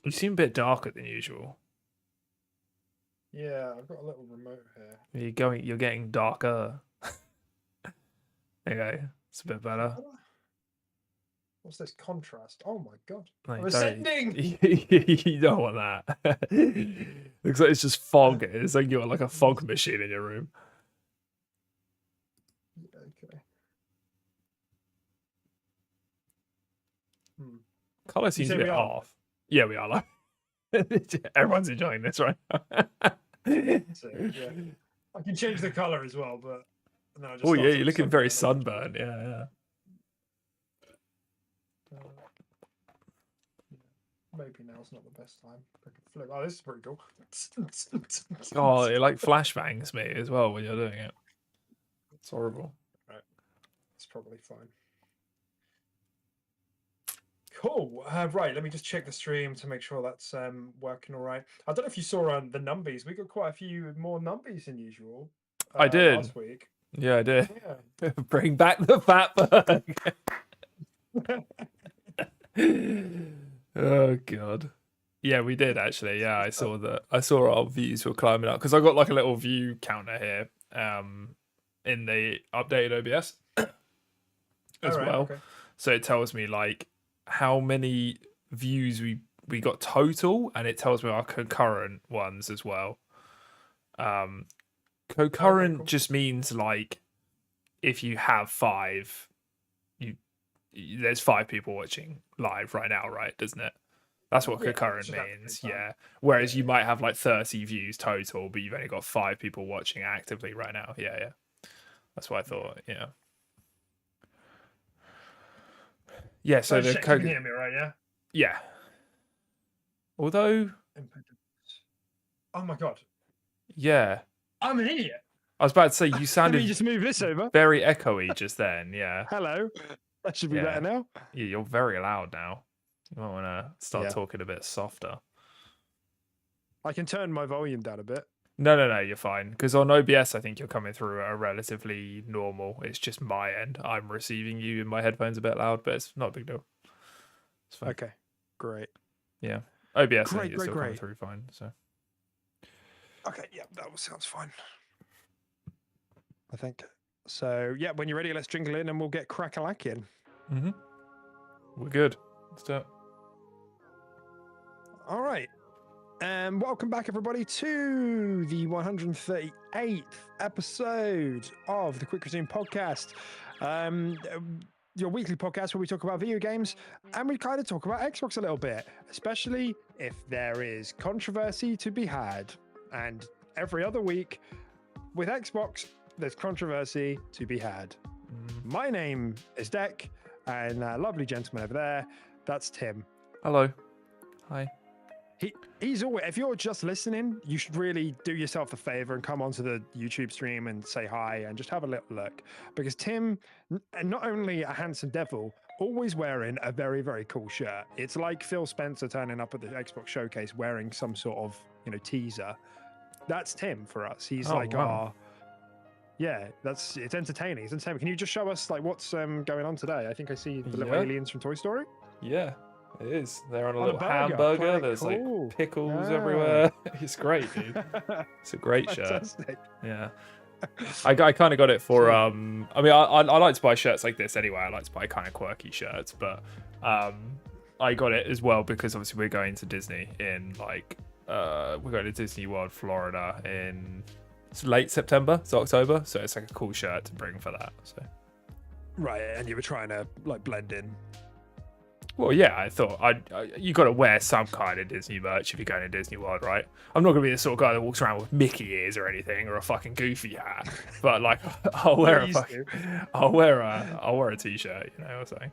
You seem a bit darker than usual. Yeah, I've got a little remote here. You're getting darker. Okay, it's a bit better. What's this contrast? Oh my god. No, I'm you ascending! you don't want that. Looks like it's just fog. It's like you got like a fog machine in your room. Okay. Color seems a bit off. Yeah, we are. Like, everyone's enjoying this right now. So, yeah. I can change the color as well, but no, oh yeah, you're looking very sunburned. Yeah. Maybe now's not the best time. Flip. Oh, this is pretty cool. Oh, it like flashbangs me as well when you're doing it. It's horrible. Right. It's probably fine. Cool. Right, let me just check the stream to make sure that's working all right. I don't know if you saw the numbies. We got quite a few more numbies than usual. I did last week. Yeah, I did. Yeah. Bring back the fatberg. Oh god. Yeah, we did actually. Yeah, I saw that. I saw our views were climbing up because I got like a little view counter here, in the updated OBS as well. Okay. So it tells me like how many views we got total, and it tells me our concurrent ones as well. Concurrent cool. Just means like if you have 5, there's 5 people watching live right now, right? Doesn't it? That's what concurrent means. Yeah. Whereas you might have like 30 views total, but you've only got 5 people watching actively right now. Yeah. That's what I thought. Yeah. Yeah. So the you can hear me, right? Yeah. Yeah. Although. Oh my god. Yeah. I'm an idiot. I was about to say you sounded. Let me just move this over. Very echoey just then. Yeah. Hello. That should be better now. Yeah, you're very loud now. You might want to start talking a bit softer. I can turn my volume down a bit. No, you're fine. Because on OBS, I think you're coming through at a relatively normal. It's just my end. I'm receiving you in my headphones a bit loud, but it's not a big deal. It's fine. Okay, great. Yeah, OBS, I think it's still coming through fine. So. Okay, yeah, that all sounds fine. I think. So, yeah, when you're ready, let's jingle in and we'll get crack-a-lack-in. Mm-hmm. We're good. Let's do it. All right. Welcome back, everybody, to the 138th episode of the Quick Resume podcast. Your weekly podcast where we talk about video games and we kind of talk about Xbox a little bit, especially if there is controversy to be had. And every other week with Xbox, there's controversy to be had. My name is Deck, and lovely gentleman over there, that's Tim. Hello. Hi. He's always, if you're just listening, you should really do yourself a favor and come onto the YouTube stream and say hi and just have a little look. Because Tim, not only a handsome devil, always wearing a very, very cool shirt. It's like Phil Spencer turning up at the Xbox showcase wearing some sort of, teaser. That's Tim for us. He's wow. Yeah, it's entertaining. It's entertaining. Can you just show us like what's going on today? I think I see the little aliens from Toy Story. Yeah, it is. They're on a little hamburger. There's like pickles everywhere. It's great, dude. It's a great shirt. Yeah. I kind of got it for I mean I like to buy shirts like this anyway. I like to buy kind of quirky shirts, but I got it as well because obviously we're going to Disney in like we're going to Disney World Florida in late September. It's October, so it's like a cool shirt to bring for that. So right, and you were trying to like blend in. Well, yeah, I thought you got to wear some kind of Disney merch if you're going to Disney World, right? I'm not going to be the sort of guy that walks around with Mickey ears or anything or a fucking Goofy hat, but like I'll wear a t-shirt. You know what I'm saying?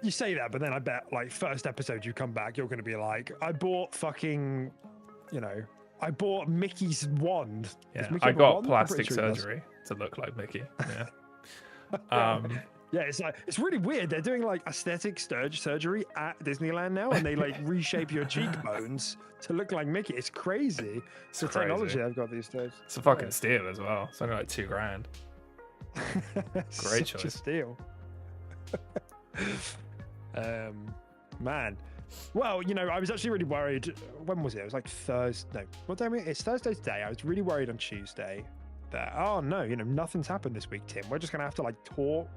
You say that, but then I bet like first episode you come back, you're going to be like, I bought fucking, I bought Mickey's wand. Yeah, I got plastic surgery to look like Mickey. Yeah. Yeah, it's really weird. They're doing like aesthetic surgery at Disneyland now, and they like reshape your cheekbones to look like Mickey. It's crazy. It's the technology I've got these days. It's a fucking steal as well. It's only like $2,000. Great choice. A steal. Man, Well, I was actually really worried. When was it? It was like Thursday. No, what day? It's Thursday's day. I was really worried on Tuesday that, oh no, nothing's happened this week, Tim. We're just gonna have to like talk,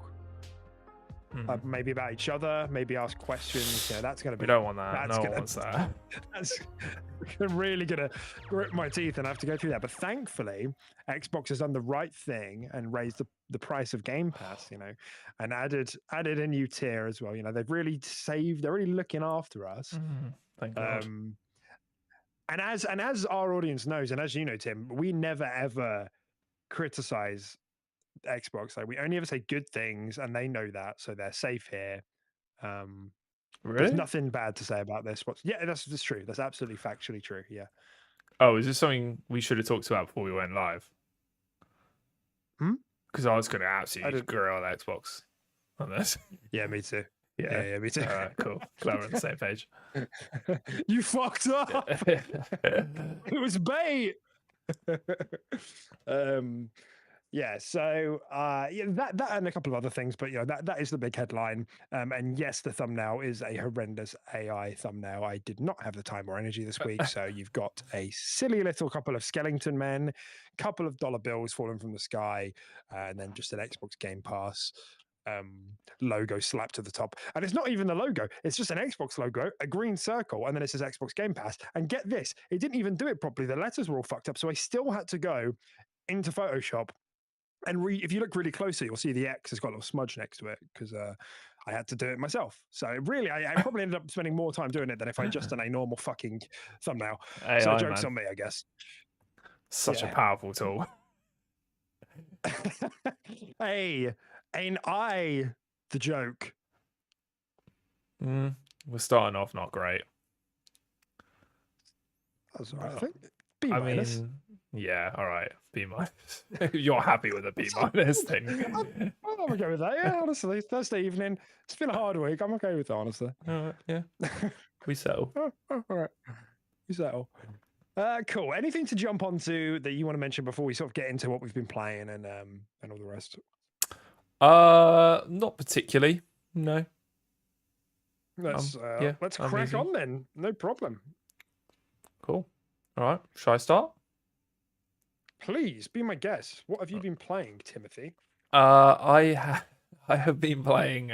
maybe about each other, maybe ask questions. That's gonna be. We don't want that. No one wants that. That's really gonna grip my teeth and I have to go through that. But thankfully, Xbox has done the right thing and raised the price of Game Pass, and added a new tier as well. They've really saved. They're really looking after us. Thank God. And as our audience knows, and as you know, Tim, we never ever criticize Xbox. Like we only ever say good things, and they know that, so they're safe here. Really? There's nothing bad to say about this. Yeah, that's true. That's absolutely factually true. Yeah. Oh, is this something we should have talked about before we went live? Because I was going to absolutely grill Xbox on this. Yeah, me too. Yeah, me too. All right, cool. Glad we're on the same page. You fucked up. It was bait. Yeah, so that and a couple of other things, but that is the big headline. And yes, the thumbnail is a horrendous AI thumbnail. I did not have the time or energy this week, so you've got a silly little couple of skeleton men, couple of dollar bills falling from the sky, and then just an Xbox Game Pass logo slapped to the top. And it's not even the logo, it's just an Xbox logo, a green circle, and then it says Xbox Game Pass. And get this, it didn't even do it properly. The letters were all fucked up, so I still had to go into Photoshop. And if you look really closely, you'll see the X has got a little smudge next to it because I had to do it myself. So really, I probably ended up spending more time doing it than if I just done a normal fucking thumbnail. AI, so joke's on me, I guess. Such a powerful tool. Hey, ain't I the joke? We're starting off not great. That's all right, I think. B minus. I mean, yeah, all right. B minus. You're happy with a B minus thing? I'm okay with that. Yeah, honestly, Thursday evening. It's been a hard week. I'm okay with that, honestly. Yeah, we settle. All right, we settle. Cool. Anything to jump onto that you want to mention before we sort of get into what we've been playing and all the rest? Not particularly. No. Let's crack on then. No problem. Cool. All right. Shall I start? Please be my guest. What have you been playing, Timothy? I have been playing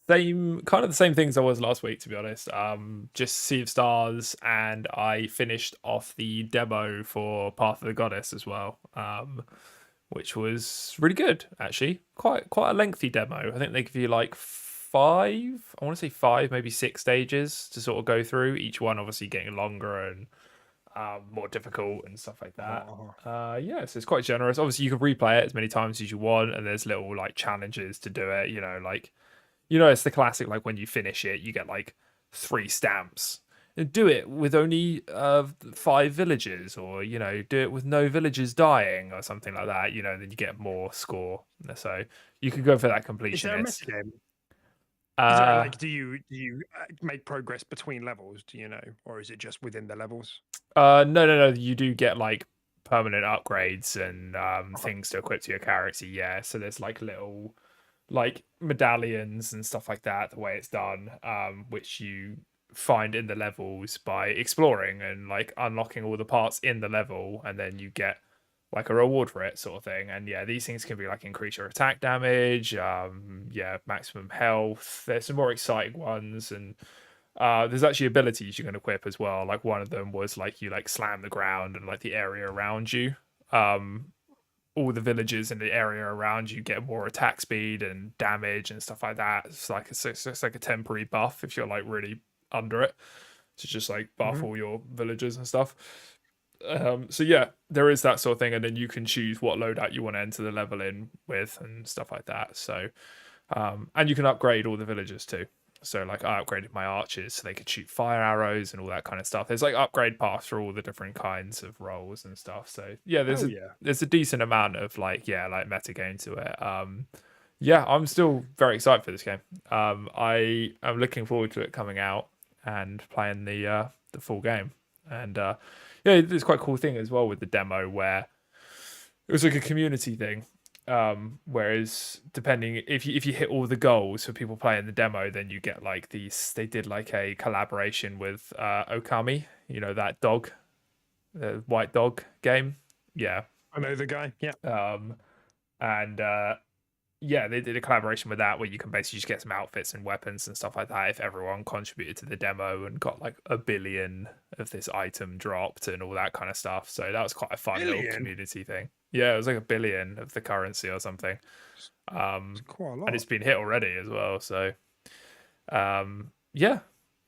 the same things I was last week, to be honest. Just Sea of Stars, and I finished off the demo for Path of the Goddess as well, which was really good actually. Quite a lengthy demo. I think they give you like 5, maybe 6 stages to sort of go through. Each one obviously getting longer and more difficult and stuff like that. So it's quite generous. Obviously you can replay it as many times as you want, and there's little like challenges to do it, it's the classic, like when you finish it you get like 3 stamps, do it with only 5 villages, or do it with no villagers dying or something like that, then you get more score. So you could go for that completionist. Is there a metagame? Is there, like, do you make progress between levels? Do you know, or is it just within the levels? No. You do get like permanent upgrades and things to equip to your character. Yeah, so there's like little like medallions and stuff like that. The way it's done, which you find in the levels by exploring and like unlocking all the parts in the level, and then you get like a reward for it, sort of thing. And yeah, these things can be like increase your attack damage, maximum health. There's some more exciting ones, and there's actually abilities you can equip as well. Like one of them was like you like slam the ground, and like the area around you, all the villagers in the area around you get more attack speed and damage and stuff like that. It's like a temporary buff if you're like really under it, to just like buff all your villagers and stuff. So yeah, there is that sort of thing, and then you can choose what loadout you want to enter the level in with and stuff like that. So and you can upgrade all the villagers too. So like I upgraded my archers so they could shoot fire arrows and all that kind of stuff. There's like upgrade paths for all the different kinds of roles and stuff. So yeah, there's a decent amount of like metagame to it. I'm still very excited for this game. I am looking forward to it coming out and playing the full game. And it's quite a cool thing as well with the demo, where it was like a community thing. Whereas depending if you hit all the goals for people playing the demo, then you get like these. They did like a collaboration with Okami, you know, that dog, the white dog game. Yeah, I know the guy. Yeah. And yeah, they did a collaboration with that where you can basically just get some outfits and weapons and stuff like that if everyone contributed to the demo and got like 1 billion of this item dropped and all that kind of stuff. So that was quite a fun little community thing. Yeah, it was like 1 billion of the currency or something. It's quite a lot. And it's been hit already as well. So yeah,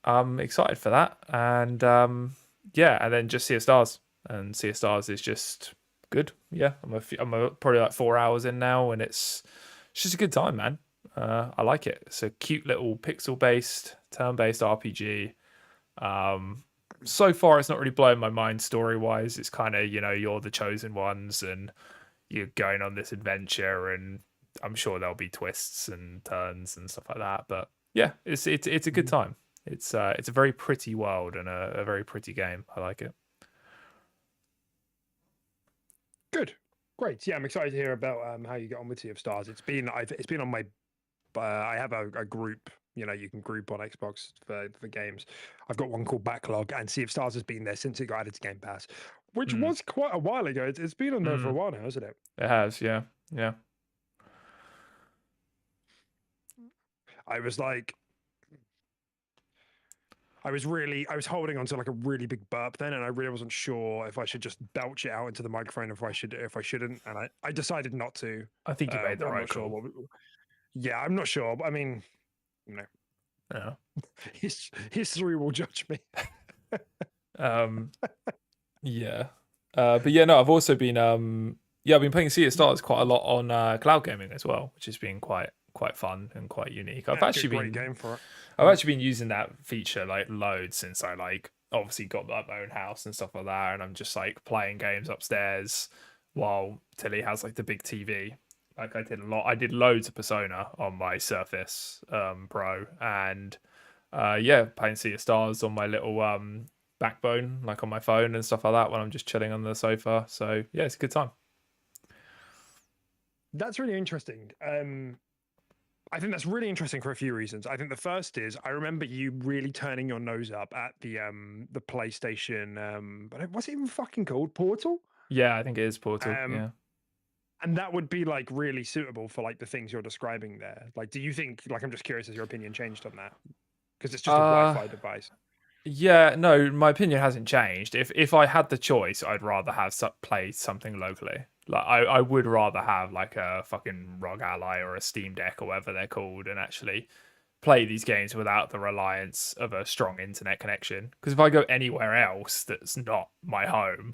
I'm excited for that. And yeah, and then just Sea of Stars. And Sea of Stars is just good. Yeah, I'm probably like 4 hours in now, and it's just a good time, man. I like it. It's a cute little pixel-based, turn-based RPG. So far, it's not really blowing my mind story-wise. It's kind of, you know, you're the chosen ones, and you're going on this adventure, and I'm sure there'll be twists and turns and stuff like that. But yeah, it's a good time. It's a very pretty world and a very pretty game. I like it. Good. Great. Yeah, I'm excited to hear about how you get on with Sea of Stars. It's been on my I have a group, you know, you can group on Xbox for games. I've got one called Backlog, and Sea of Stars has been there since it got added to Game Pass, which was quite a while ago. It's been on there for a while now, hasn't it? It has, yeah. Yeah. I was holding on to like a really big burp then, and I really wasn't sure if I should just belch it out into the microphone, if I shouldn't, and I decided not to. I think you made the right call. Yeah, I'm not sure, but I mean, you know, yeah. History will judge me. Yeah, but yeah, no, I've also been I've been playing Sea of Stars quite a lot on cloud gaming as well, which has been quite fun and quite unique. I've actually been game for it. I've actually been using that feature like loads since I like obviously got my own house and stuff like that, and I'm just like playing games upstairs while Tilly has like the big TV. Like I did loads of Persona on my Surface Pro, and yeah, playing Sea of Stars on my little backbone, like on my phone and stuff like that when I'm just chilling on the sofa. So yeah, it's a good time. That's really interesting. I think that's really interesting for a few reasons. I think the first is I remember you really turning your nose up at the PlayStation. But what's it even fucking called? Portal? Yeah, I think it is Portal. Yeah. And that would be like really suitable for like the things you're describing there. Like, do you think, like, I'm just curious, has your opinion changed on that? Because it's just a Wi-Fi device. Yeah, no, my opinion hasn't changed. If I had the choice, I'd rather have play something locally. Like I would rather have like a fucking ROG Ally or a Steam Deck or whatever they're called, and actually play these games without the reliance of a strong internet connection. Because if I go anywhere else that's not my home,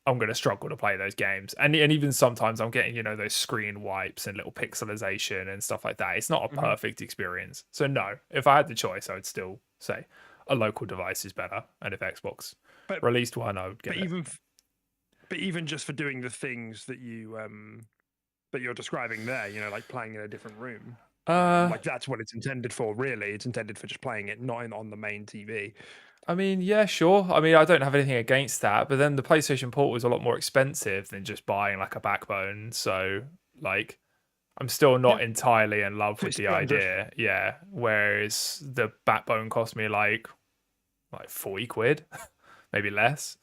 I'm going to struggle to play those games. And even sometimes I'm getting, you know, those screen wipes and little pixelization and stuff like that. It's not a perfect experience. So no, if I had the choice, I would still say a local device is better. And if Xbox released one, I would get it. But even just for doing the things that you're describing there, you know, like playing in a different room, like that's what it's intended for. Really, it's intended for just playing it, not on the main TV. I mean, yeah, sure. I mean, I don't have anything against that, but then the PlayStation Port was a lot more expensive than just buying like a backbone. So, like, I'm still not entirely in love with the idea. Yeah. Whereas the backbone cost me like 40 quid, maybe less,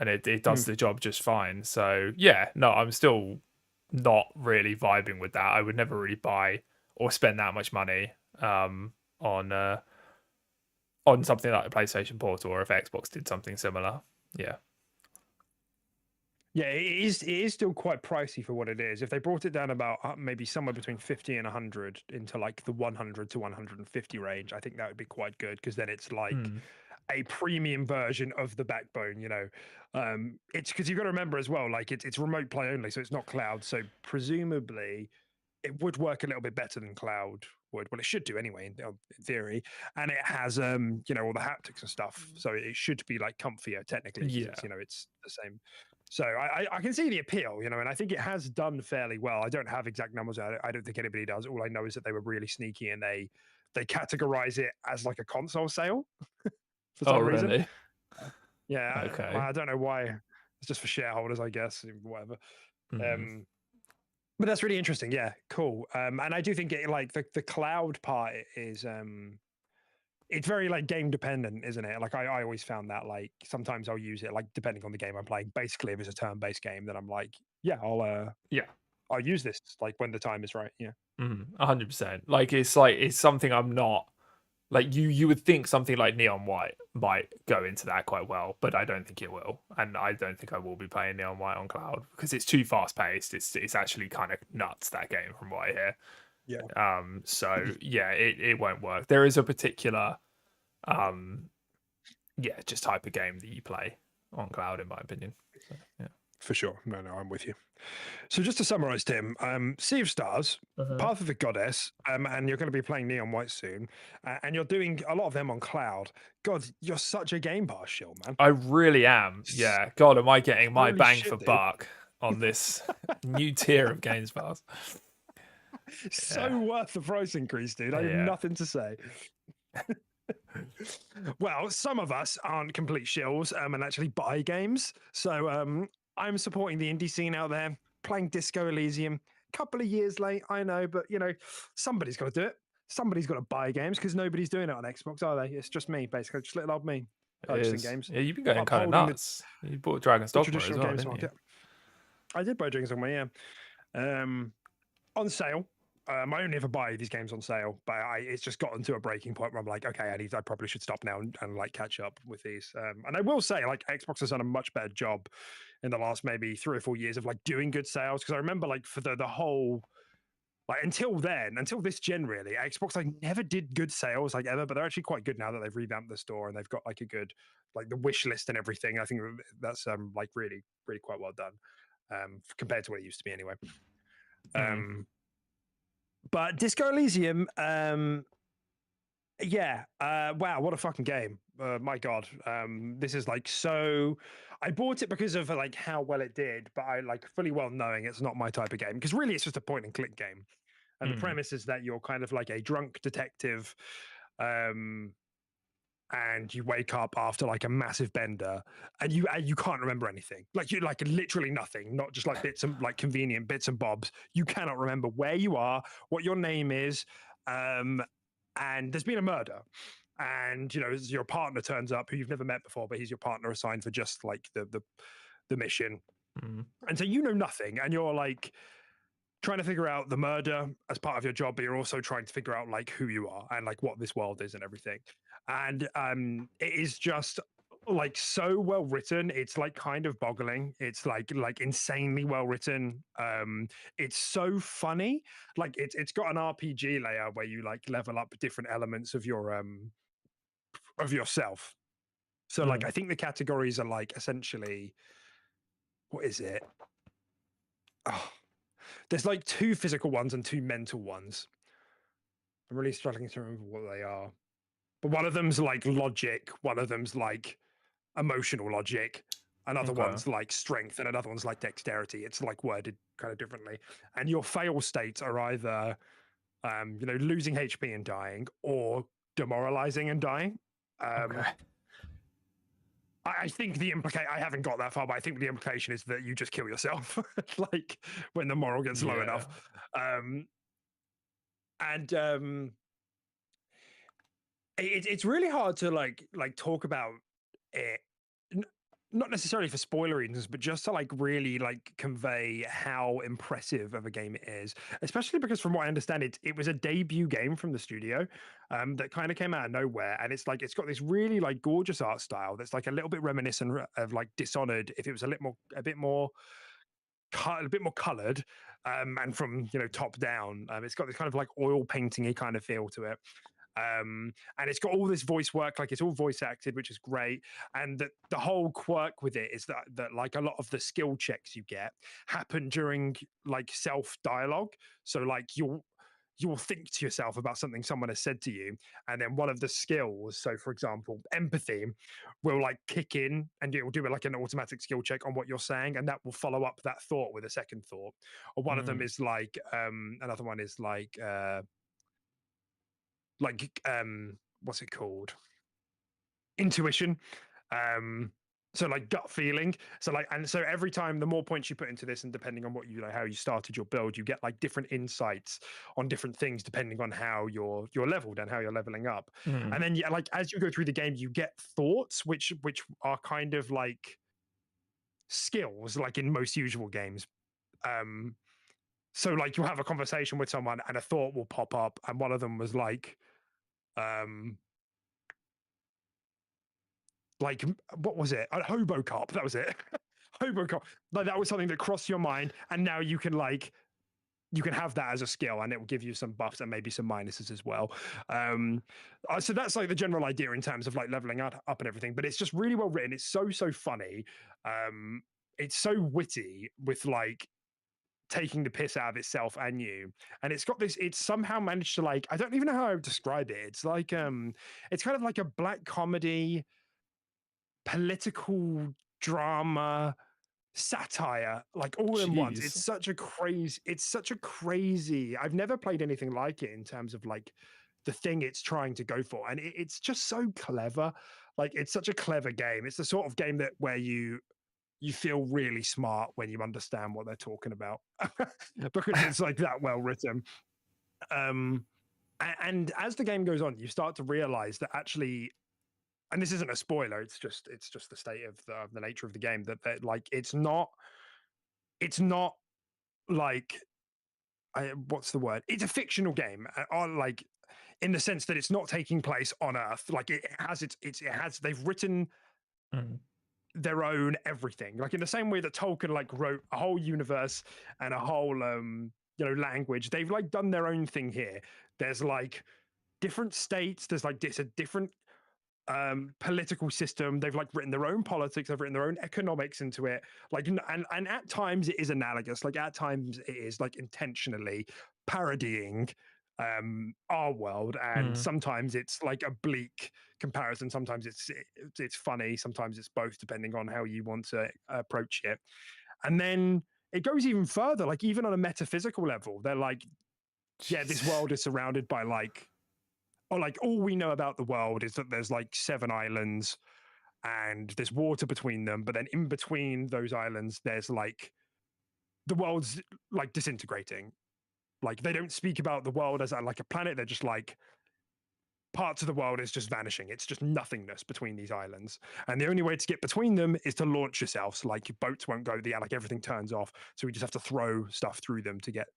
and it does the job just fine. So yeah, no, I'm still not really vibing with that. I would never really buy or spend that much money on something like a PlayStation Portal, or if Xbox did something similar. Yeah. Yeah, it is still quite pricey for what it is. If they brought it down about maybe somewhere between 50 and 100 into like the 100 to 150 range, I think that would be quite good, because then it's like a premium version of the backbone, you know. It's because you've got to remember as well, like it's remote play only, so it's not cloud. So presumably it would work a little bit better than cloud would. Well, it should do anyway in theory, and it has you know, all the haptics and stuff, so it should be like comfier technically. Yeah, you know, it's the same. So I can see the appeal, you know, and I think it has done fairly well. I don't have exact numbers. I don't think anybody does. All I know is that they were really sneaky, and they categorize it as like a console sale for some reason. Really? Yeah. Okay. I don't know why. It's just for shareholders, I guess. Whatever. But that's really interesting. Yeah, cool. And I do think it like the cloud part is it's very like game dependent, isn't it? Like I always found that like sometimes I'll use it like depending on the game I'm playing. Basically, if it's a turn-based game, then I'm like, yeah, I'll use this like when the time is right. Yeah. 100%. Like it's something I'm not like you would think something like Neon White might go into that quite well, but I don't think it will, and I don't think I will be playing Neon White on cloud because it's too fast paced. It's actually kind of nuts, that game, from what I hear. Yeah. So yeah, it won't work. There is a particular just type of game that you play on cloud, in my opinion. So, yeah. For sure. No, I'm with you. So just to summarize, Tim, Sea of Stars, Path of the Goddess, and you're going to be playing Neon White soon, and you're doing a lot of them on cloud. God, you're such a Game Pass shill, man. I really am. Yeah. God, am I getting my Holy bang shit, for dude. buck on this new tier of Games Pass? So worth the price increase, dude. I have nothing to say. Well, some of us aren't complete shills and actually buy games. So I'm supporting the indie scene out there, playing Disco Elysium. Couple of years late, I know, but you know, somebody's got to do it. Somebody's got to buy games because nobody's doing it on Xbox, are they? It's just me, basically, just little old me purchasing games. Yeah, you've been going kind of nuts. You bought Dragon's Dogma as well, didn't you? I did buy Dragon's Dogma, yeah. On sale. I only ever buy these games on sale, but it's just gotten to a breaking point where I'm like, okay, I probably should stop now and like catch up with these. And I will say, like, Xbox has done a much better job in the last maybe 3 or 4 years of like doing good sales. Because I remember like for the whole like until this gen really, Xbox like never did good sales like ever, but they're actually quite good now that they've revamped the store and they've got like a good like the wish list and everything. I think that's like really quite well done compared to what it used to be anyway. But Disco Elysium, wow, what a fucking game. My God. This is like so. I bought it because of like how well it did, but I like fully well knowing it's not my type of game because really it's just a point and click game. And the premise is that you're kind of like a drunk detective, and you wake up after like a massive bender and you can't remember anything, like you like literally nothing, not just like bits and like convenient bits and bobs. You cannot remember where you are, what your name is, and there's been a murder, and you know your partner turns up who you've never met before, but he's your partner assigned for just like the mission. And so you know nothing and you're like trying to figure out the murder as part of your job, but you're also trying to figure out like who you are and like what this world is and everything. And it is just like so well written. It's like kind of boggling. It's like insanely well written. It's so funny. Like it's got an RPG layer where you like level up different elements of your of yourself. So like I think the categories are like essentially, what is it? Oh, there's like 2 physical ones and 2 mental ones. I'm really struggling to remember what they are. But one of them's like logic, one of them's like emotional logic, another one's like strength, and another one's like dexterity. It's like worded kind of differently. And your fail states are either you know, losing HP and dying or demoralizing and dying. I think I haven't got that far, but I think the implication is that you just kill yourself, like when the moral gets low enough. It's really hard to like talk about it, not necessarily for spoiler reasons, but just to like really like convey how impressive of a game it is. Especially because, from what I understand, it was a debut game from the studio that kind of came out of nowhere, and it's like it's got this really like gorgeous art style that's like a little bit reminiscent of like Dishonored if it was a bit more colored, and from, you know, top down. It's got this kind of like oil painting-y kind of feel to it. And it's got all this voice work, like it's all voice acted, which is great. And the whole quirk with it is that like a lot of the skill checks you get happen during like self dialogue. So like you'll think to yourself about something someone has said to you, and then one of the skills, so for example empathy, will like kick in and it will do like an automatic skill check on what you're saying, and that will follow up that thought with a second thought. Or one of them is like another one is like what's it called, intuition. So like gut feeling. So like, and so every time, the more points you put into this, and depending on what you know, how you started your build, you get like different insights on different things depending on how you're leveled and how you're leveling up. And then yeah, like as you go through the game, you get thoughts which are kind of like skills, like in most usual games. So like you'll have a conversation with someone and a thought will pop up, and one of them was like what was it? Hobocop. That was it. Hobocop. Like that was something that crossed your mind, and now you can have that as a skill, and it will give you some buffs and maybe some minuses as well. So that's like the general idea in terms of like leveling up and everything. But it's just really well written. It's so funny. It's so witty with like taking the piss out of itself and you, and it's got this, it's somehow managed to like, I don't even know how I would describe it. It's like it's kind of like a black comedy, political drama, satire, like all in one. It's such a crazy, I've never played anything like it in terms of like the thing it's trying to go for, and it's just so clever. Like it's such a clever game. It's the sort of game that where you feel really smart when you understand what they're talking about because it's like that well written. And as the game goes on, you start to realize that actually, and this isn't a spoiler, it's just the state of the nature of the game, that like it's not like what's the word? It's a fictional game, like in the sense that it's not taking place on Earth. Like it has they've written their own everything, like in the same way that Tolkien like wrote a whole universe and a whole language. They've like done their own thing here. There's like different states, there's like a different political system. They've like written their own politics, they've written their own economics into it, like, and at times it is analogous, like at times it is like intentionally parodying our world, and sometimes it's like a bleak comparison, sometimes it's funny, sometimes it's both, depending on how you want to approach it. And then it goes even further, like even on a metaphysical level, they're like, yeah, this world is surrounded by like, or like all we know about the world is that there's like 7 islands and there's water between them, but then in between those islands there's like the world's like disintegrating. Like they don't speak about the world as like a planet. They're just like parts of the world is just vanishing. It's just nothingness between these islands. And the only way to get between them is to launch yourself. So like your boats won't go there, like everything turns off. So we just have to throw stuff through them to get.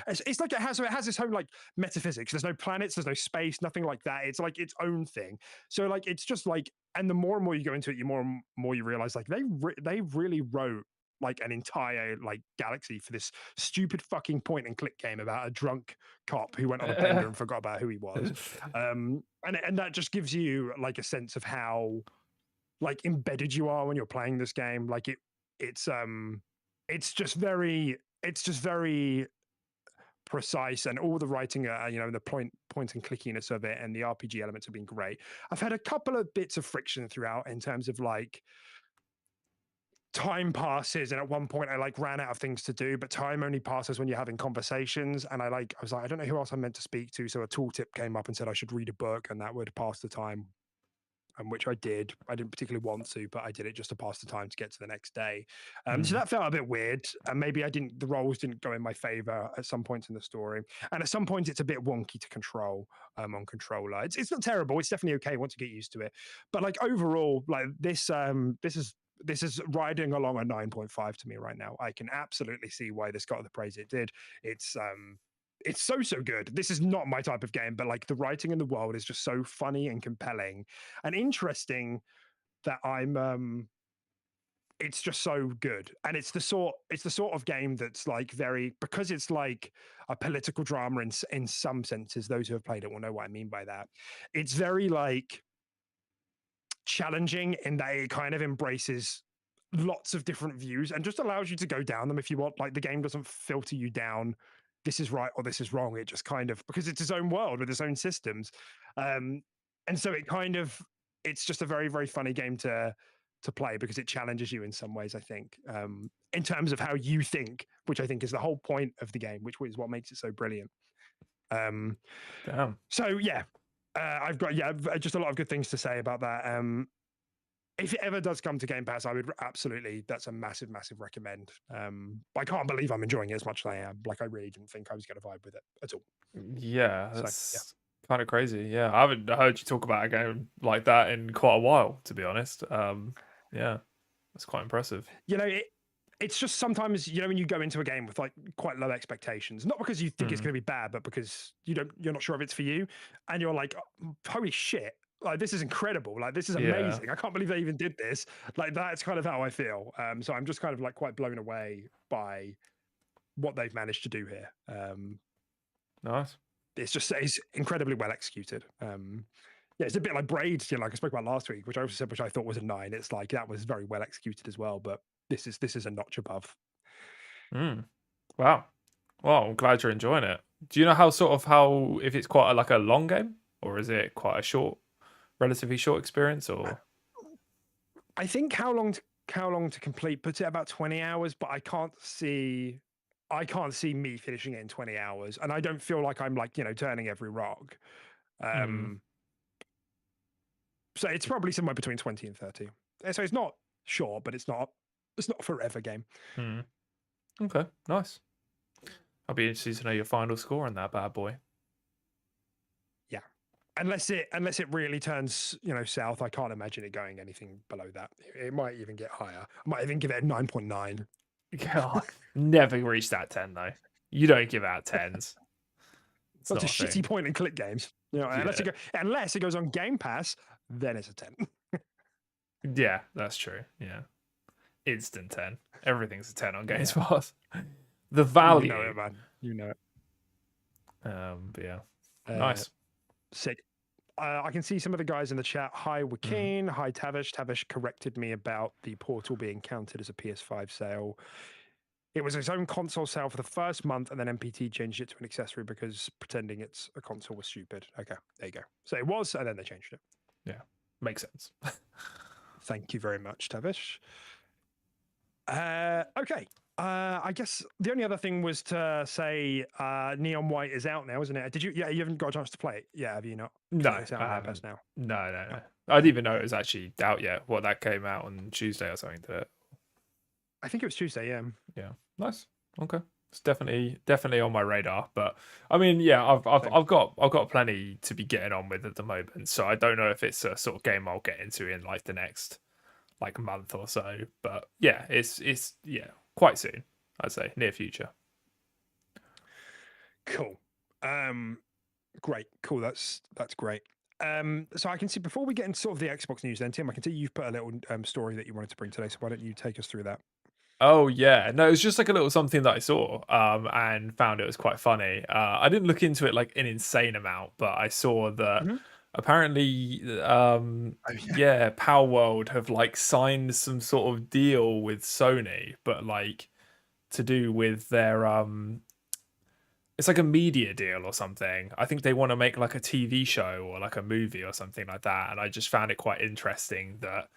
It's like it has its own like metaphysics. There's no planets, there's no space, nothing like that. It's like its own thing. So like it's just like, and the more and more you go into it, the more and more you realize like they really wrote like an entire like galaxy for this stupid fucking point and click game about a drunk cop who went on a bender and forgot about who he was. And that just gives you like a sense of how like embedded you are when you're playing this game. Like it's just very precise, and all the writing, the point and clickiness of it and the RPG elements have been great. I've had a couple of bits of friction throughout in terms of like time passes, and at one point I like ran out of things to do, but time only passes when you're having conversations, and I was like, I don't know who else I'm meant to speak to, so a tooltip came up and said I should read a book, and that would pass the time, and which I did. I didn't particularly want to, but I did it just to pass the time to get to the next day. So that felt a bit weird, and maybe the roles didn't go in my favor at some points in the story, and at some points it's a bit wonky to control on controller. It's not terrible, it's definitely okay once you get used to it, but like overall, like this is riding along a 9.5 to me right now. I can absolutely see why this got the praise it did. It's so good. This is not my type of game, but like the writing in the world is just so funny and compelling and interesting that it's just so good. And it's the sort of game that's like because it's like a political drama in some senses. Those who have played it will know what I mean by that. It's very like challenging in that it kind of embraces lots of different views and just allows you to go down them if you want. Like the game doesn't filter you down, this is right or this is wrong. It just kind of, because it's its own world with its own systems, and so it's just a very, very funny game to play because it challenges you in some ways, I think, in terms of how you think, which I think is the whole point of the game, which is what makes it so brilliant. So yeah, I've got just a lot of good things to say about that. if it ever does come to Game Pass, I would absolutely. That's a massive, massive recommend. But I can't believe I'm enjoying it as much as I am. Like I really didn't think I was going to vibe with it at all. Yeah, that's kind of crazy. Yeah, I haven't heard you talk about a game like that in quite a while, to be honest. Yeah, that's quite impressive. You know, it's just sometimes, you know, when you go into a game with like quite low expectations, not because you think it's going to be bad, but because you're not sure if it's for you, and you're like, holy shit, like this is incredible, like this is amazing. I can't believe they even did this. Like that's kind of how I feel. So I'm just kind of like quite blown away by what they've managed to do here. Nice. It's incredibly well executed. Yeah, it's a bit like Braid, you know, like I spoke about last week, which I also said, which I thought was a 9. It's like that was very well executed as well, but this is a notch above. Wow. Well, I'm glad you're enjoying it. Do you know how if it's quite like a long game, or is it quite a relatively short experience, or? I think how long to complete puts it about 20 hours, but I can't see me finishing it in 20 hours, and I don't feel like I'm like, you know, turning every rock. So it's probably somewhere between 20 and 30. So it's not short, but it's not a forever game. Okay, nice. I'll be interested to know your final score on that bad boy. Yeah, unless it really turns, you know, south, I can't imagine it going anything below that. It might even get higher. I might even give it a 9.9. God, never reach that 10 though. You don't give out 10s. That's a shitty point and click games. You know, unless it goes on Game Pass, then it's a 10. Yeah, that's true. Yeah. Instant 10. Everything's a 10 on Games Pass. The value. You know it, man. You know it. But yeah. Nice. Sick. I can see some of the guys in the chat. Hi, Joaquin. Hi, Tavish. Tavish corrected me about the Portal being counted as a PS5 sale. It was its own console sale for the first month, and then MPT changed it to an accessory because pretending it's a console was stupid. Okay, there you go. So it was, and then they changed it. Yeah, makes sense. Thank you very much, Tavish. Okay. I guess the only other thing was to say Neon White is out now, isn't it? Did you? Yeah, you haven't got a chance to play it. Yeah, have you not? No, it's out on Game Pass now. No. I didn't even know it was actually out yet. Well, that came out on Tuesday or something, did it? I think it was Tuesday. Yeah. Yeah. Nice. Okay. It's definitely on my radar. But I mean, yeah, I've got plenty to be getting on with at the moment. So I don't know if it's a sort of game I'll get into in like the next like month or so. But yeah, it's quite soon. I'd say near future. Cool. Great. Cool. That's great. So I can see before we get into sort of the Xbox news, then Tim, I can see you've put a little story that you wanted to bring today. So why don't you take us through that? Oh yeah, no, it was just like a little something that I saw, and found it was quite funny. I didn't look into it like an insane amount, but I saw that apparently, Palworld have like signed some sort of deal with Sony, but like to do with their it's like a media deal or something. I think they want to make like a TV show or like a movie or something like that, and I just found it quite interesting that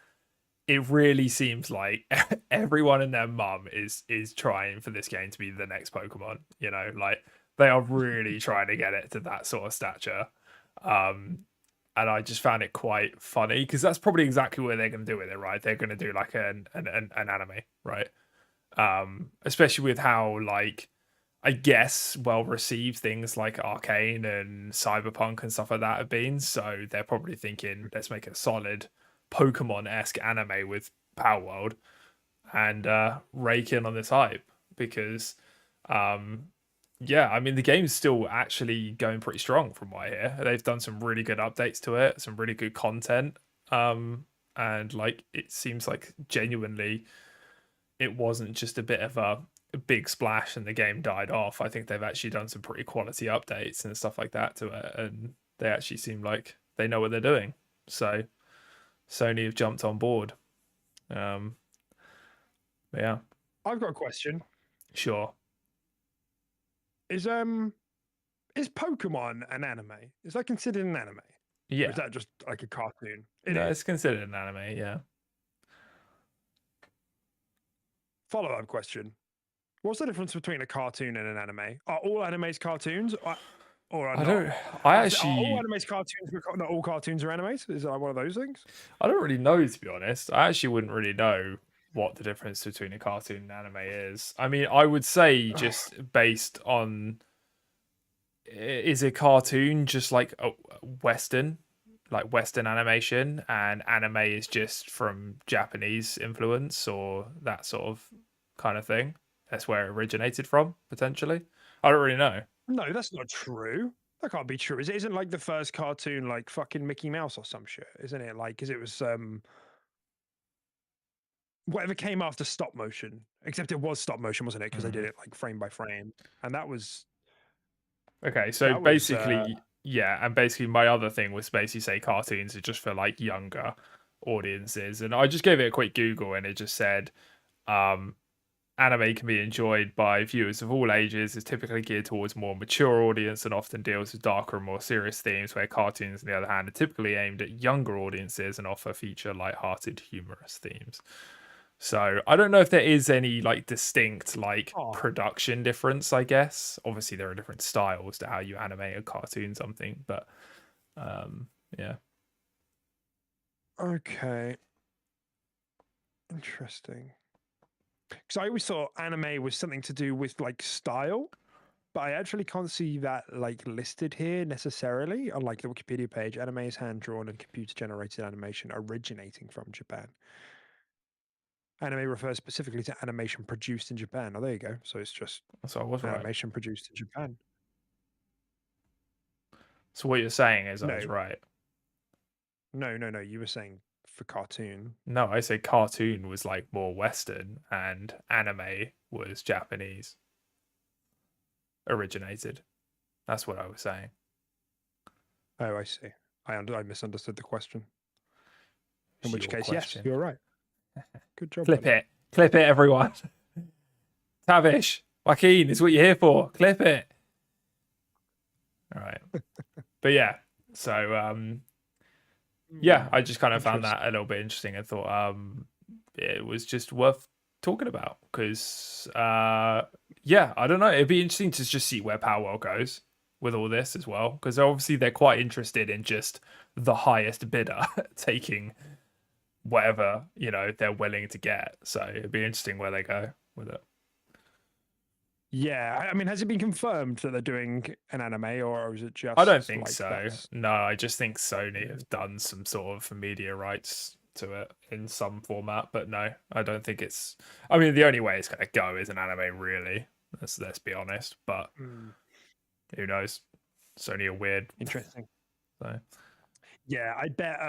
it really seems like everyone and their mum is trying for this game to be the next Pokemon. You know, like they are really trying to get it to that sort of stature. And I just found it quite funny because that's probably exactly what they're going to do with it, right? They're going to do like an anime, right? Especially with how like I guess well received things like Arcane and Cyberpunk and stuff like that have been. So they're probably thinking, let's make a solid Pokemon-esque anime with Palworld and rake in on this hype because I mean the game's still actually going pretty strong from what I hear. They've done some really good updates to it, some really good content, and like it seems like genuinely it wasn't just a bit of a big splash and the game died off. I think they've actually done some pretty quality updates and stuff like that to it, and they actually seem like they know what they're doing. So Sony have jumped on board. Yeah. I've got a question. Sure. Is Pokemon an anime? Is that considered an anime? Yeah. Or is that just like a cartoon? It's considered an anime, yeah. Follow-up question. What's the difference between a cartoon and an anime? Are all animes cartoons? or are I not? don't. I Are actually. all animes cartoons? Not all cartoons are animes. Is that one of those things? I don't really know, to be honest. I actually wouldn't really know what the difference between a cartoon and anime is. I mean, I would say just based on, is a cartoon just like a Western, like Western animation, and anime is just from Japanese influence or that sort of kind of thing. That's where it originated from, potentially. I don't really know. No, that's not true. That can't be true. Isn't like the first cartoon like fucking Mickey Mouse or some shit? Isn't it? Like, because it was whatever came after stop motion. Except it was stop motion, wasn't it? Because they did it like frame by frame, and that was Okay, so basically, yeah, and basically my other thing was basically say cartoons are just for like younger audiences, and I just gave it a quick Google, and it just said, anime can be enjoyed by viewers of all ages, is typically geared towards more mature audience and often deals with darker and more serious themes, where cartoons, on the other hand, are typically aimed at younger audiences and often feature light-hearted, humorous themes. So I don't know if there is any like distinct like production difference, I guess. Obviously there are different styles to how you animate a cartoon something, but yeah. Okay. Interesting. Because I always thought anime was something to do with like style, but I actually can't see that like listed here necessarily. Unlike the Wikipedia page, anime is hand-drawn and computer-generated animation originating from Japan. Anime refers specifically to animation produced in Japan. Oh, there you go. So it's just animation produced in Japan. So what you're saying is I was right. No. You were saying for cartoon. No, I say cartoon was like more Western and anime was Japanese. Originated. That's what I was saying. Oh, I see. I misunderstood the question. In which case, yes, you're right. Good job. Clip it. Clip it, everyone. Tavish, Joaquin, is what you're here for. Clip it. All right. But yeah, so yeah, I just kind of found that a little bit interesting. I thought it was just worth talking about because yeah, I don't know. It'd be interesting to just see where Palworld goes with all this as well, because obviously they're quite interested in just the highest bidder taking whatever they're willing to get. So it'd be interesting where they go with it. Yeah, I mean, has it been confirmed that they're doing an anime, or is it just? I don't think so. No, I just think Sony have done some sort of media rights to it in some format, but no, I don't think it's. I mean, the only way it's going to go is an anime, really. Let's be honest. But who knows? Sony are weird. Interesting. So. Yeah, I bet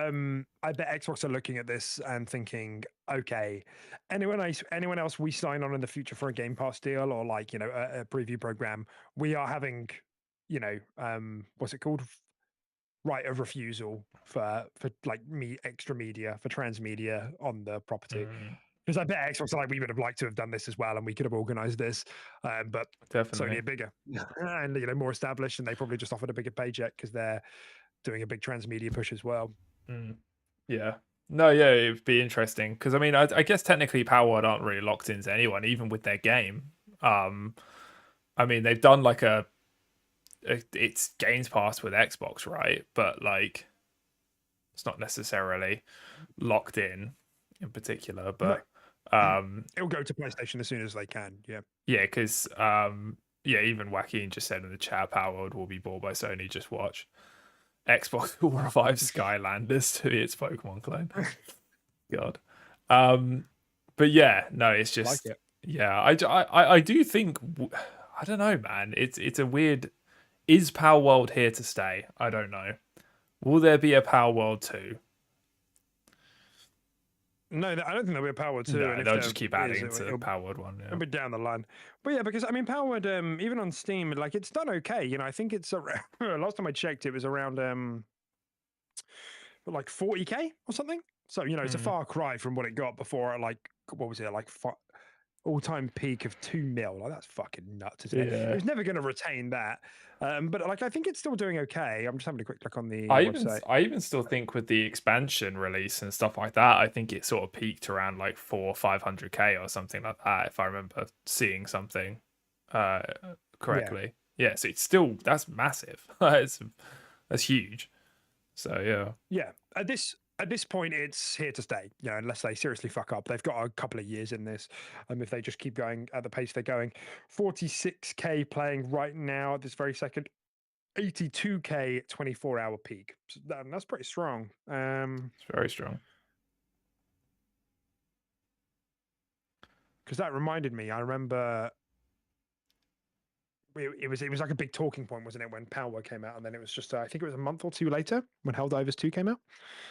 Xbox are looking at this and thinking, okay, anyone else we sign on in the future for a Game Pass deal or like, a preview program, we are having, what's it called? Right of refusal for like extra media, for transmedia on the property. Because I bet Xbox are like, we would have liked to have done this as well, and we could have organized this, but definitely Sony are bigger and more established, and they probably just offered a bigger paycheck because they're doing a big transmedia push as well. Yeah. No, yeah, it'd be interesting because I mean, I guess technically Palworld aren't really locked into anyone, even with their game. I mean, they've done like it's Games Pass with Xbox, right? But like, it's not necessarily locked in particular. But it'll go to PlayStation as soon as they can. Yeah. Yeah, because yeah, even Joaquin just said in the chat, Palworld will be bought by Sony. Just watch. Xbox will revive Skylanders to be its Pokemon clone. God. But yeah, no, it's just like it. Yeah, I do think I don't know, man. It's a weird. Is Palworld here to stay? I don't know. Will there be a Palworld 2? No, I don't think there'll be a Palworld 2. No, and they'll just keep adding to the Palworld 1. Yeah. It'll be down the line. But yeah, because I mean, Palworld, even on Steam, like it's done okay. I think it's last time I checked, it was around like 40k or something. So it's a far cry from what it got before. Like what was it like? All-time peak of 2 mil. Like that's fucking nuts, isn't it? Yeah. It was never going to retain that. But like I think it's still doing okay. I'm just having a quick look on the website. I even still think with the expansion release and stuff like that, I think it sort of peaked around like 400 or 500k or something like that, if I remember seeing something correctly. Yeah, so it's still, that's massive. That's huge. So Yeah. At this point, it's here to stay. You know, unless they seriously fuck up, they've got a couple of years in this. If they just keep going at the pace they're going, 46K playing right now at this very second. 82K 24-hour peak. So that's pretty strong. it's very strong. Because that reminded me, I remember it was like a big talking point, wasn't it, when Palworld came out, and then it was just I think it was a month or two later when Helldivers 2 came out.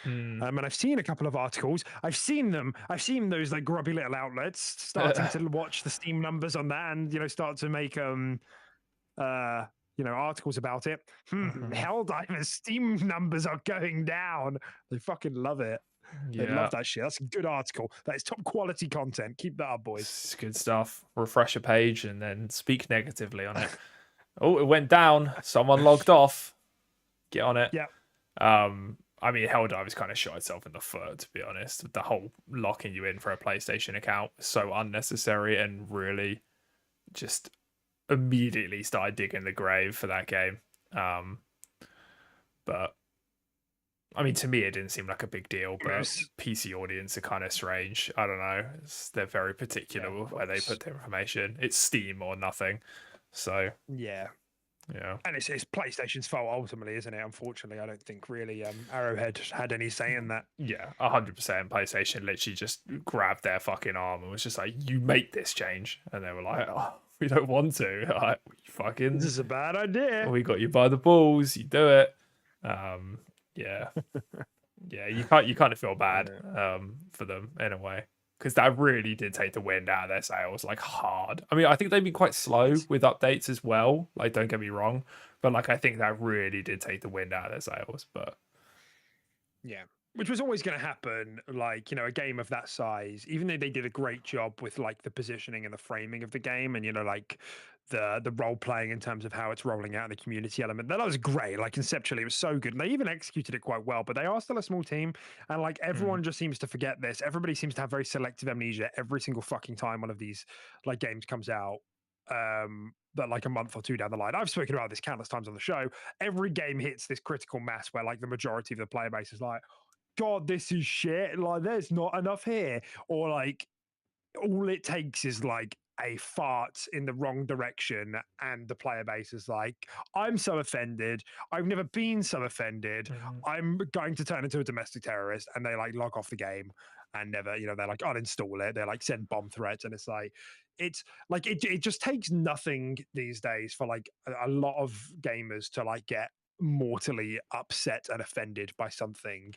And I've seen a couple of articles. I've seen those like grubby little outlets starting to watch the Steam numbers on that, and start to make articles about it. Helldivers Steam numbers are going down. They fucking love it. They love that shit. That's a good article. That is top quality content. Keep that up, boys. It's good stuff. Refresh a page and then speak negatively on it. Oh, it went down. Someone logged off. Get on it. Yeah. I mean, Helldivers kind of shot itself in the foot, to be honest. The whole locking you in for a PlayStation account was so unnecessary and really just immediately started digging the grave for that game. But I mean, to me, it didn't seem like a big deal, but PC audience are kind of strange. I don't know. They're very particular with where they put their information. It's Steam or nothing. So yeah. And it's PlayStation's fault ultimately, isn't it? Unfortunately, I don't think really Arrowhead had any say in that. Yeah, 100%. PlayStation literally just grabbed their fucking arm and was just like, "You make this change," and they were like, "Oh, we don't want to. Like, fucking, this is a bad idea. We got you by the balls. You do it." Yeah, yeah. You kind of feel bad for them in a way, because that really did take the wind out of their sails, like hard. I mean, I think they've been quite slow with updates as well. Like, don't get me wrong, but like I think that really did take the wind out of their sails. But yeah, which was always going to happen. Like, a game of that size, even though they did a great job with like the positioning and the framing of the game, and like the role playing in terms of how it's rolling out in the community element, that was great. Like conceptually, it was so good, and they even executed it quite well. But they are still a small team, and like everyone just seems to forget this. Everybody seems to have very selective amnesia every single fucking time one of these like games comes out. But like a month or two down the line, I've spoken about this countless times on the show. Every game hits this critical mass where like the majority of the player base is like, God, this is shit. Like, there's not enough here, or like all it takes is like a fart in the wrong direction, and the player base is like, I'm so offended. I've never been so offended. I'm going to turn into a domestic terrorist, and they like log off the game and never, they like uninstall it. They like send bomb threats, and it's like it just takes nothing these days for like a lot of gamers to like get mortally upset and offended by something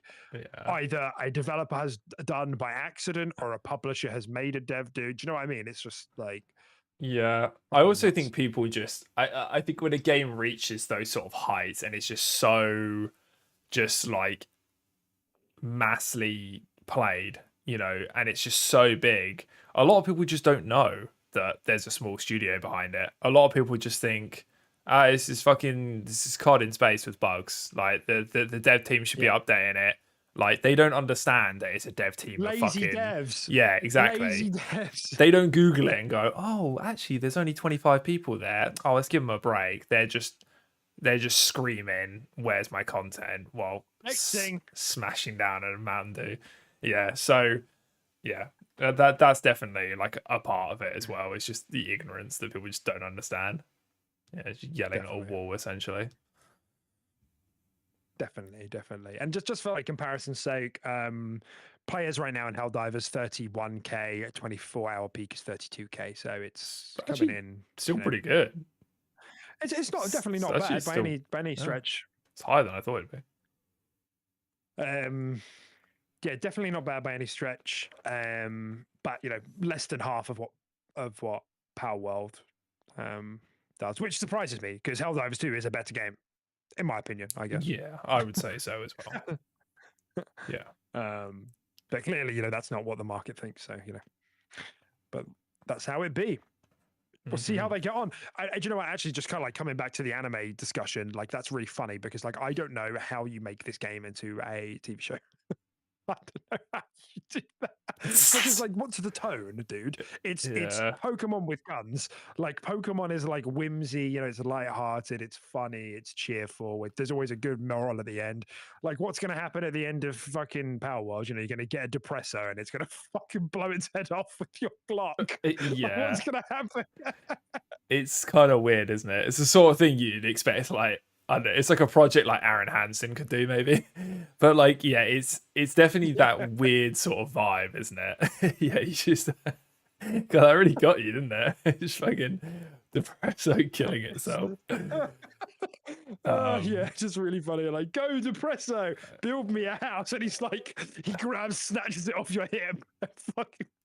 either a developer has done by accident or a publisher has made a dev do. Do you know what I mean? It's just like, yeah, I also think people just I think when a game reaches those sort of heights and it's just so just like massively played, and it's just so big, a lot of people just don't know that there's a small studio behind it. A lot of people just think, this is COD in space with bugs. Like the dev team should be updating it. Like they don't understand that it's a dev team lazy of fucking devs. Yeah, exactly. Lazy devs. They don't Google it and go, "Oh, actually, there's only 25 people there. Oh, let's give them a break." They're just screaming, "Where's my content?" while smashing down at a Mountain Dew. Yeah, so yeah, that's definitely like a part of it as well. It's just the ignorance that people just don't understand. Yeah, just yelling at a wall essentially. Definitely. And just for like comparison's sake, players right now in Helldivers 31K, 24-hour peak is 32K. So it's coming in still pretty good. It's not definitely not bad by any stretch. It's higher than I thought it'd be. Yeah, definitely not bad by any stretch. But less than half of what Palworld does, which surprises me because Helldivers 2 is a better game, in my opinion, I guess. Yeah, I would say so as well. Yeah. But clearly, that's not what the market thinks. So, but that's how it be. We'll see how they get on. Do you know what? Actually, just kind of like coming back to the anime discussion, like that's really funny because like I don't know how you make this game into a TV show. I don't know how you do that. Because like, what's the tone, dude? It's Pokemon with guns. Like Pokemon is like whimsy, it's light-hearted, it's funny, it's cheerful. There's always a good moral at the end. Like, what's gonna happen at the end of fucking Palworld? You're gonna get a depressor and it's gonna fucking blow its head off with your Glock. Yeah. Like, what's gonna happen? It's kind of weird, isn't it? It's the sort of thing you'd expect, like, I don't know, it's like a project like Aaron Hansen could do, maybe. But like, yeah, it's definitely that weird sort of vibe, isn't it? Yeah, you just God, I really got you, didn't it? It's fucking Depresso killing itself. Yeah, just really funny. Like, go Depresso, build me a house, and he's like, he grabs, snatches it off your hip.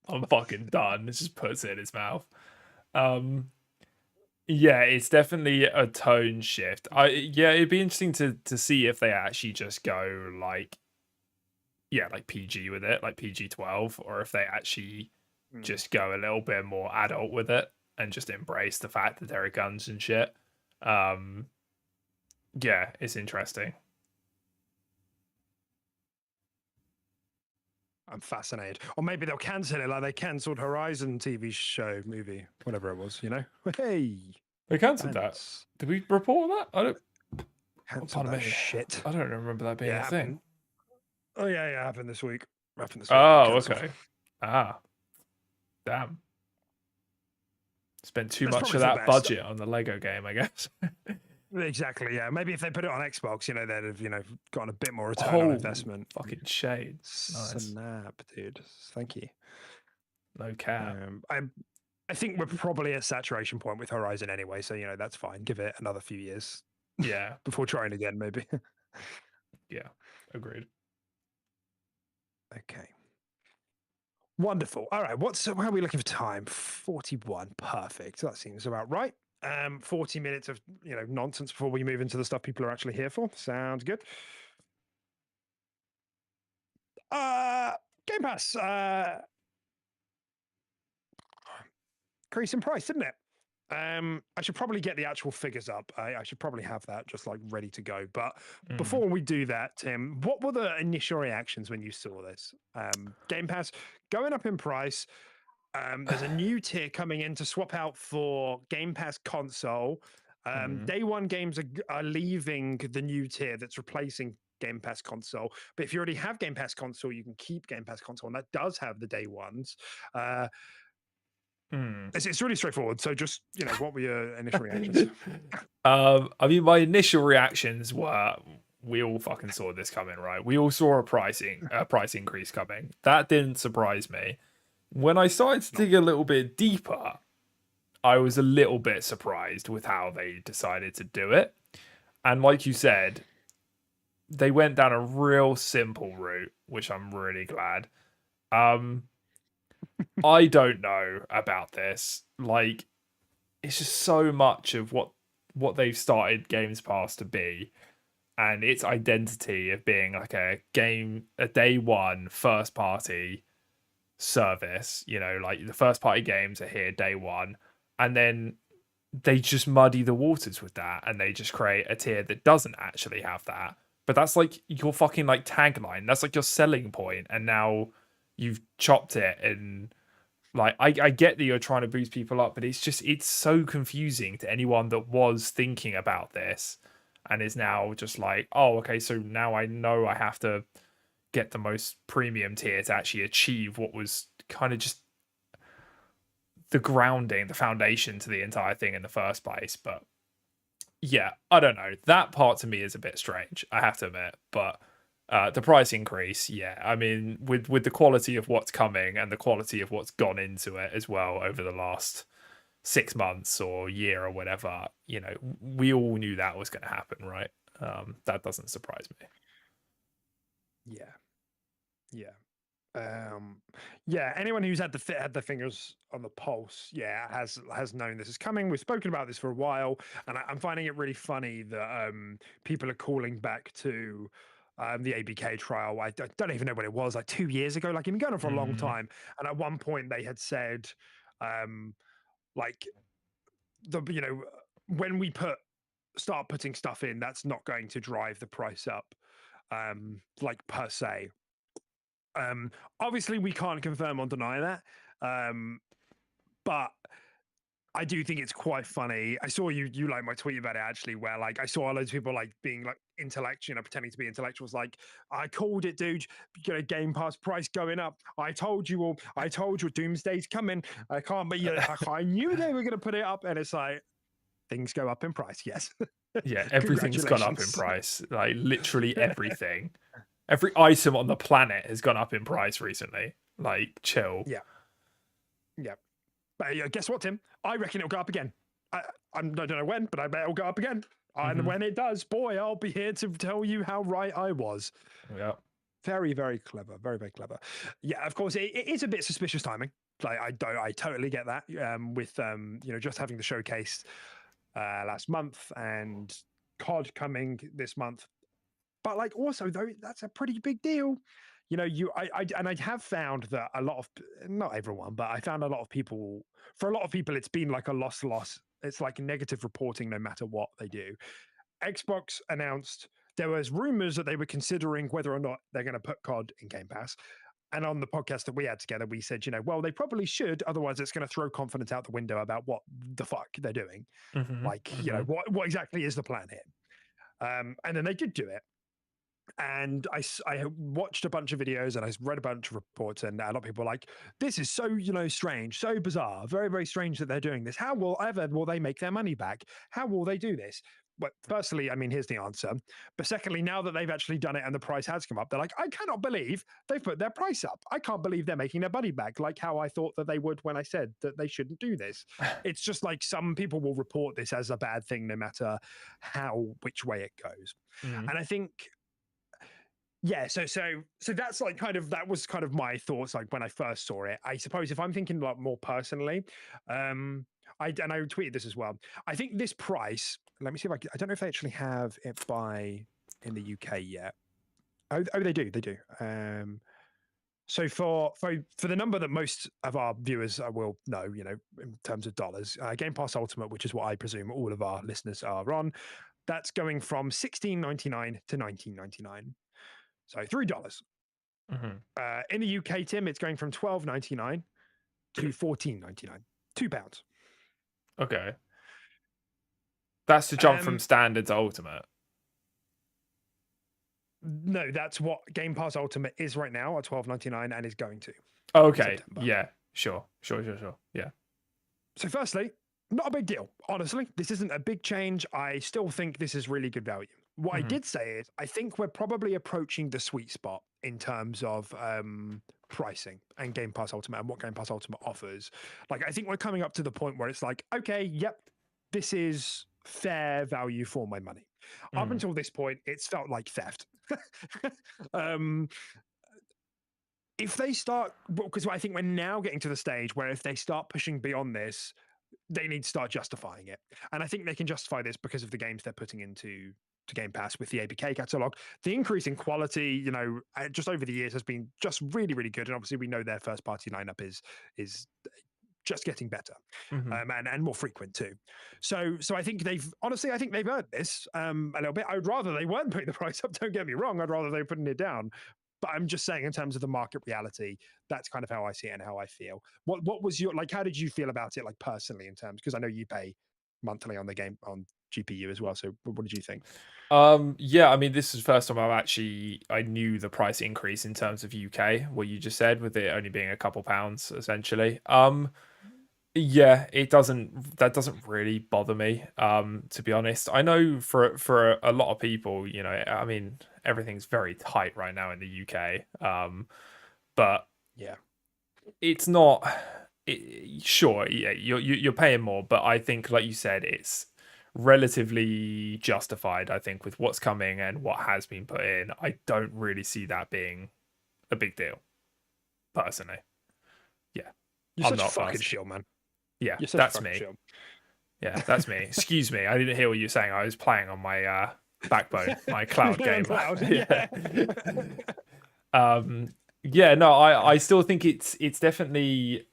I'm fucking done. It just puts it in his mouth. Yeah, it's definitely a tone shift. It'd be interesting to see if they actually just go like PG with it, like PG-12, or if they actually just go a little bit more adult with it and just embrace the fact that there are guns and shit. Yeah, it's interesting. I'm fascinated. Or maybe they'll cancel it like they cancelled Horizon TV show, movie, whatever it was, Hey. They cancelled that. Did we report that? I don't. Cancelled that shit. I don't remember that being a thing. Oh yeah, it happened this week. Oh, okay. Damn. Spent too much of that budget on the Lego game, I guess. Exactly, yeah. Maybe if they put it on Xbox, they'd have, gotten a bit more return on investment. Fucking shade. Nice. Snap, dude. Thank you. No cap. I think we're probably at saturation point with Horizon anyway, so that's fine. Give it another few years. Yeah. Before trying again, maybe. Yeah, agreed. Okay. Wonderful. All right. How are we looking for time? 41. Perfect. That seems about right. 40 minutes of nonsense before we move into the stuff people are actually here for. Sounds good. Game Pass increase in price, didn't it? I should probably get the actual figures up. I should probably have that just like ready to go. But before we do that, Tim, what were the initial reactions when you saw this? Game Pass going up in price. There's a new tier coming in to swap out for Game Pass console. Day one games are leaving the new tier that's replacing Game Pass console. But if you already have Game Pass console, you can keep Game Pass console, and that does have the day ones. It's really straightforward. So just, what were your initial reactions? I mean, my initial reactions were, we all fucking saw this coming, right? We all saw a price increase coming. That didn't surprise me. When I started to dig a little bit deeper, I was a little bit surprised with how they decided to do it. And like you said, they went down a real simple route, which I'm really glad. I don't know about this. Like, it's just so much of what they've started Games Pass to be, and its identity of being like a day one first party service. Like the first party games are here day one, and then they just muddy the waters with that, and they just create a tier that doesn't actually have that. But that's like your fucking like tagline. That's like your selling point, and now you've chopped it. And like I get that you're trying to boost people up, but it's so confusing to anyone that was thinking about this and is now just like, oh, okay, so now I know I have to get the most premium tier to actually achieve what was kind of just the grounding, the foundation to the entire thing in the first place. But yeah, I don't know. That part to me is a bit strange, I have to admit. But the price increase, yeah. I mean, with the quality of what's coming and the quality of what's gone into it as well over the last 6 months or year or whatever, we all knew that was going to happen, right? That doesn't surprise me. Yeah. Anyone who's had the fingers on the pulse, has known this is coming. We've spoken about this for a while, and I'm finding it really funny that people are calling back to the ABK trial. I don't even know when it was, like 2 years ago. Like, it's been going on for a long time. And at one point they had said, like when we start putting stuff in, that's not going to drive the price up, like per se. Obviously, we can't confirm or deny that, but I do think it's quite funny. I saw you like my tweet about it actually, where like I saw loads of people like being like intellectual, pretending to be intellectuals. Like, I called it, dude. Game Pass price going up. I told you all. I told you Doomsday's coming. I can't. But I knew they were going to put it up, and it's like things go up in price. Yes. Yeah, everything's gone up in price. Like literally everything. Every item on the planet has gone up in price recently. Like, chill. Yeah. But guess what, Tim? I reckon it'll go up again. I don't know when, but I bet it'll go up again. And when it does, boy, I'll be here to tell you how right I was. Yeah. Very, very clever. Very, very clever. Yeah, of course, it is a bit suspicious timing. Like, I totally get that. With just having the showcase last month and COD coming this month. But like, also though, that's a pretty big deal. I have found that a lot of, not everyone, but I found a lot of people, for a lot of people, it's been like a loss. It's like negative reporting no matter what they do. Xbox announced there was rumors that they were considering whether or not they're going to put COD in Game Pass. And on the podcast that we had together, we said, well, they probably should. Otherwise, it's going to throw confidence out the window about what the fuck they're doing. What exactly is the plan here? And then they did do it. And I watched a bunch of videos and I read a bunch of reports, and a lot of people were like, this is so, strange, so bizarre, very, very strange that they're doing this. How will they make their money back? How will they do this? But firstly, here's the answer. But secondly, now that they've actually done it and the price has come up, they're like, I cannot believe they've put their price up. I can't believe they're making their money back, like how I thought that they would when I said that they shouldn't do this. It's just like some people will report this as a bad thing no matter which way it goes. And I think, yeah, so that's like that was kind of my thoughts like when I first saw it. I suppose if I'm thinking like more personally, I tweeted this as well. I think this price. Let me see if I don't know if they actually have it in the UK yet. Oh, they do. So for the number that most of our viewers will know, in terms of dollars, Game Pass Ultimate, which is what I presume all of our listeners are on, that's going from $16.99 to $19.99. So $3. In the UK, Tim, it's going from $12.99 to $14.99. £2. Okay. That's the jump from standard to ultimate. No, that's what Game Pass Ultimate is right now at $12.99 and is going to. Okay. Yeah. Sure. Yeah. So firstly, not a big deal. Honestly, this isn't a big change. I still think this is really good value. What I did say is I think we're probably approaching the sweet spot in terms of pricing and Game Pass Ultimate and what Game Pass Ultimate offers. Like, I think we're coming up to the point where it's like, okay, yep, this is fair value for my money. Up until this point, it's felt like theft. If they start, because I think we're now getting to the stage where if they start pushing beyond this, they need to start justifying it. And I think they can justify this because of the games they're putting into Game Pass with the ABK catalog. The increase in quality, just over the years has been just really, really good. And obviously we know their first party lineup is just getting better and more frequent too. So I think they've earned this a little bit. I would rather they weren't putting the price up. Don't get me wrong. I'd rather they were putting it down. But I'm just saying, in terms of the market reality, that's kind of how I see it and how I feel. What was your, like, how did you feel about it, like, personally, in terms, because I know you pay monthly on the game on GPU as well. So what did you think? Yeah, this is the first time I knew the price increase in terms of UK, what you just said, with it only being a couple pounds essentially. Yeah, that doesn't really bother me, to be honest. I know for a lot of people, everything's very tight right now in the UK. But yeah, it's not. Sure, yeah, you're paying more, but I think, like you said, it's relatively justified. I think with what's coming and what has been put in, I don't really see that being a big deal, personally. Yeah, you're such a fucking shill, man. Yeah, that's me. Shill. Yeah, that's me. Excuse me, I didn't hear what you were saying. I was playing on my Backbone, my cloud game. Yeah. No, I still think it's definitely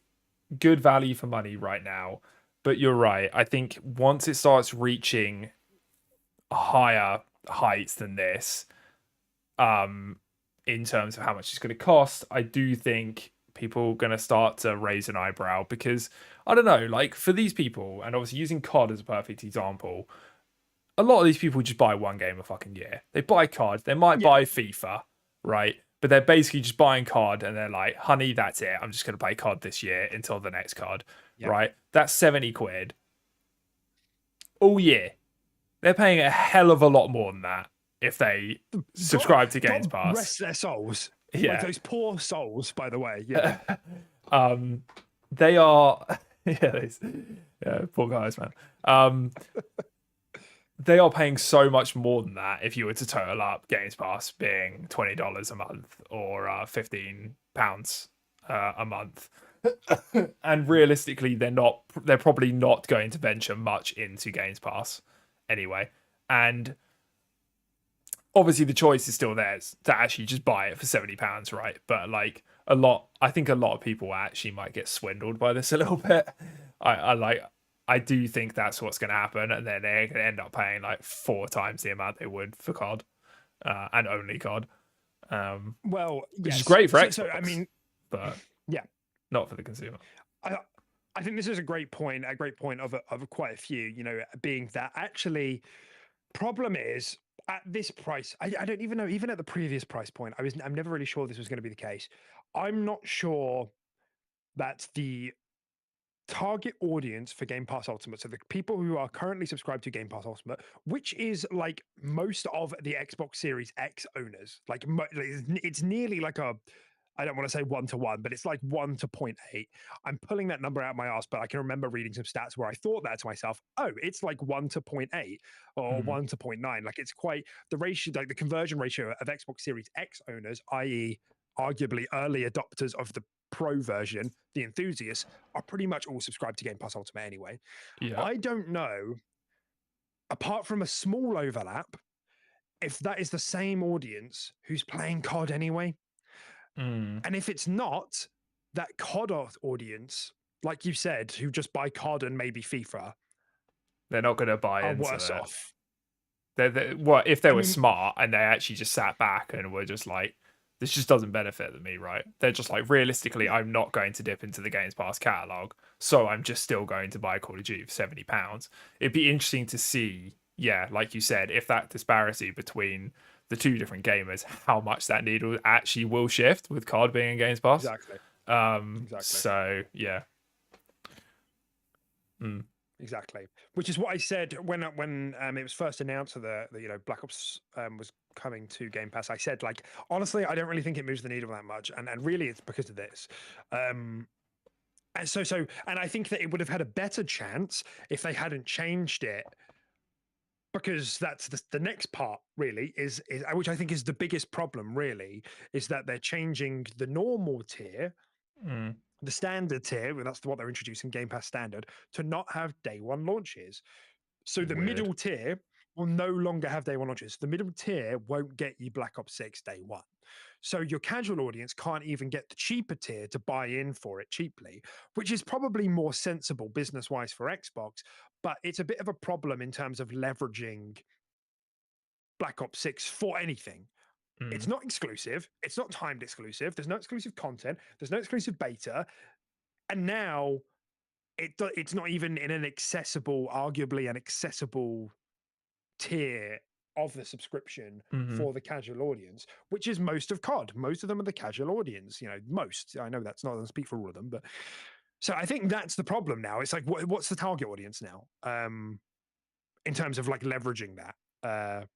good value for money right now. But you're right. I think once it starts reaching higher heights than this, in terms of how much it's going to cost, I do think people are going to start to raise an eyebrow because, I don't know, like for these people, and obviously using COD as a perfect example, a lot of these people just buy one game a fucking year. They buy COD, they might buy FIFA, right? But they're basically just buying COD and they're like, honey, that's it. I'm just going to play COD this year until the next COD, right? That's 70 quid all year. They're paying a hell of a lot more than that if they subscribe to Games Pass. Rest their souls. Yeah. Like those poor souls, by the way. Yeah. They are... yeah, poor guys, man. They are paying so much more than that if you were to total up Games Pass being $20 a month or £15 a month. And realistically, they're probably not going to venture much into Games Pass anyway. And obviously the choice is still theirs to actually just buy it for £70, right? But like I think a lot of people actually might get swindled by this a little bit. I do think that's what's going to happen, and then they're going to end up paying like 4 times the amount they would for COD, and only COD. Well, which is great for Xbox. So, I mean, but yeah, not for the consumer. I think this is a great point of quite a few. You know, being that actually, problem is at this price. I don't even know. Even at the previous price point, I'm never really sure this was going to be the case. I'm not sure that the target audience for Game Pass Ultimate, so the people who are currently subscribed to Game Pass Ultimate, which is like most of the Xbox Series X owners, like it's nearly like I don't want to say 1-to-1, but it's like 1 to 0.8. I'm pulling that number out my ass, but I can remember reading some stats where I thought that to myself, oh, it's like 1 to 0.8 or 1 to 0.9. Like it's quite the ratio, like the conversion ratio of Xbox Series X owners, i.e., arguably early adopters of the Pro version, the enthusiasts, are pretty much all subscribed to Game Pass Ultimate anyway. Yeah. I don't know, apart from a small overlap, if that is the same audience who's playing COD anyway. And if it's not, that COD audience, like you said, who just buy COD and maybe FIFA, they're not going to buy into worse it. off. Well, if they were smart and they actually just sat back and were just like, this just doesn't benefit me, right? They're just like, realistically, I'm not going to dip into the Games Pass catalog, so I'm just still going to buy Call of Duty for £70. It'd be interesting to see, like you said, if that disparity between the two different gamers, how much that needle actually will shift with COD being in Games Pass. Exactly. So, yeah. Exactly. Which is what I said when it was first announced that Black Ops was coming to Game Pass. I said, like, honestly, I don't really think it moves the needle that much, and really it's because of this. And I think that it would have had a better chance if they hadn't changed it, because that's the next part really is which I think is the biggest problem really, is that they're changing the normal tier. The standard tier, and that's what they're introducing, Game Pass Standard, to not have day one launches. So the middle tier will no longer have day one launches. The middle tier won't get you Black Ops 6 day one. So your casual audience can't even get the cheaper tier to buy in for it cheaply, which is probably more sensible business-wise for Xbox, but it's a bit of a problem in terms of leveraging Black Ops 6 for anything. It's not exclusive. It's not timed exclusive. There's no exclusive content. There's no exclusive beta. And now it's not even in arguably an accessible tier of the subscription for the casual audience, which is most of COD. Most of them are the casual audience. Most. I know that's not going to speak for all of them, but so I think that's the problem now. It's like, what's the target audience now? In terms of like leveraging that.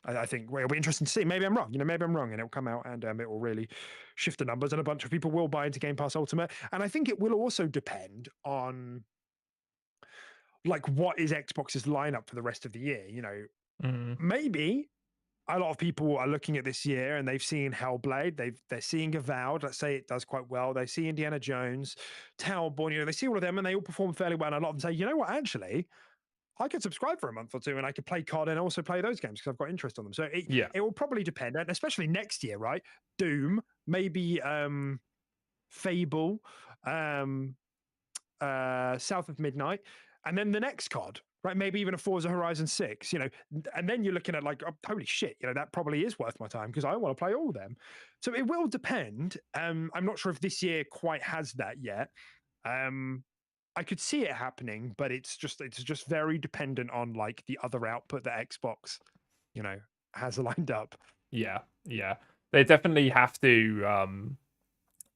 I think it'll be interesting to see. Maybe I'm wrong. Maybe I'm wrong, and it'll come out and it will really shift the numbers, and a bunch of people will buy into Game Pass Ultimate. And I think it will also depend on like what is Xbox's lineup for the rest of the year. Maybe a lot of people are looking at this year and they've seen Hellblade, they're seeing Avowed. Let's say it does quite well. They see Indiana Jones, Towerborn. They see all of them and they all perform fairly well. And a lot of them say, you know what, actually, I could subscribe for a month or two and I could play COD and also play those games because I've got interest on them. So it will probably depend, and especially next year, right? Doom, maybe Fable, South of Midnight, and then the next COD. right? Maybe even a Forza Horizon 6, and then you're looking at like, oh, holy shit, that probably is worth my time because I want to play all of them. So it will depend. I'm not sure if this year quite has that yet. I could see it happening, but it's just very dependent on like the other output that Xbox, has lined up. Yeah, they definitely have to.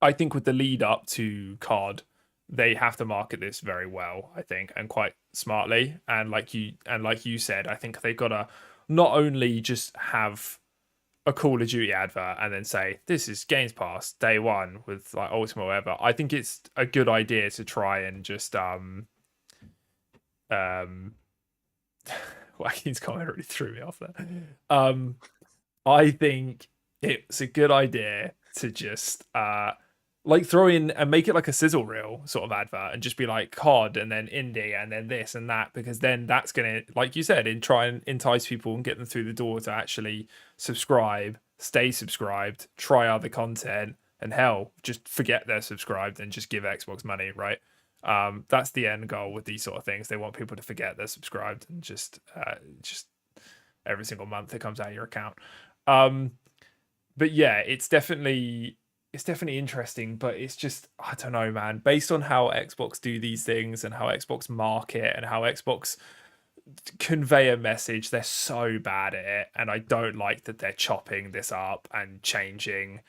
I think with the lead up to COD, they have to market this very well, I think, and quite smartly. And like you said, I think they've got to not only just have a Call of Duty advert and then say this is Games Pass day one with like Ultimate or whatever. I think it's a good idea to try and just Joaquin's comment really threw me off there. I think it's a good idea to just like throw in and make it like a sizzle reel sort of advert and just be like COD and then indie and then this and that, because then that's gonna, like you said, try and entice people and get them through the door to actually subscribe, stay subscribed, try other content, and hell, just forget they're subscribed and just give Xbox money, right? That's the end goal with these sort of things. They want people to forget they're subscribed and just every single month it comes out of your account. But yeah, it's definitely interesting, but it's just, I don't know, man, based on how Xbox do these things and how Xbox market and how Xbox convey a message, they're so bad at it. And I don't like that they're chopping this up and changing,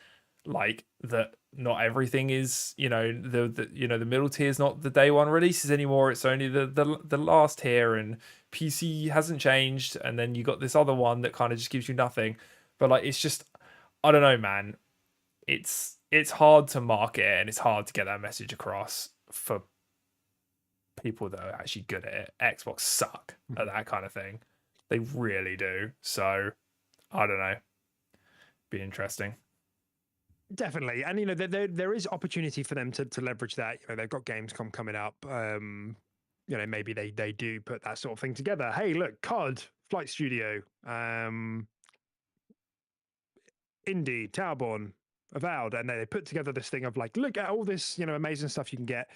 like, that not everything is, the middle tier is not the day one releases anymore. It's only the last tier, and PC hasn't changed. And then you got this other one that kind of just gives you nothing. But like, it's just, I don't know, man. It's hard to market and it's hard to get that message across for people that are actually good at it. Xbox suck at that kind of thing. They really do. So I don't know. Be interesting. Definitely. And there is opportunity for them to leverage that. They've got Gamescom coming up. Maybe they do put that sort of thing together. Hey, look, COD, Flight Studio, Indie, Towerborn, Avowed, and they put together this thing of like, look at all this amazing stuff you can get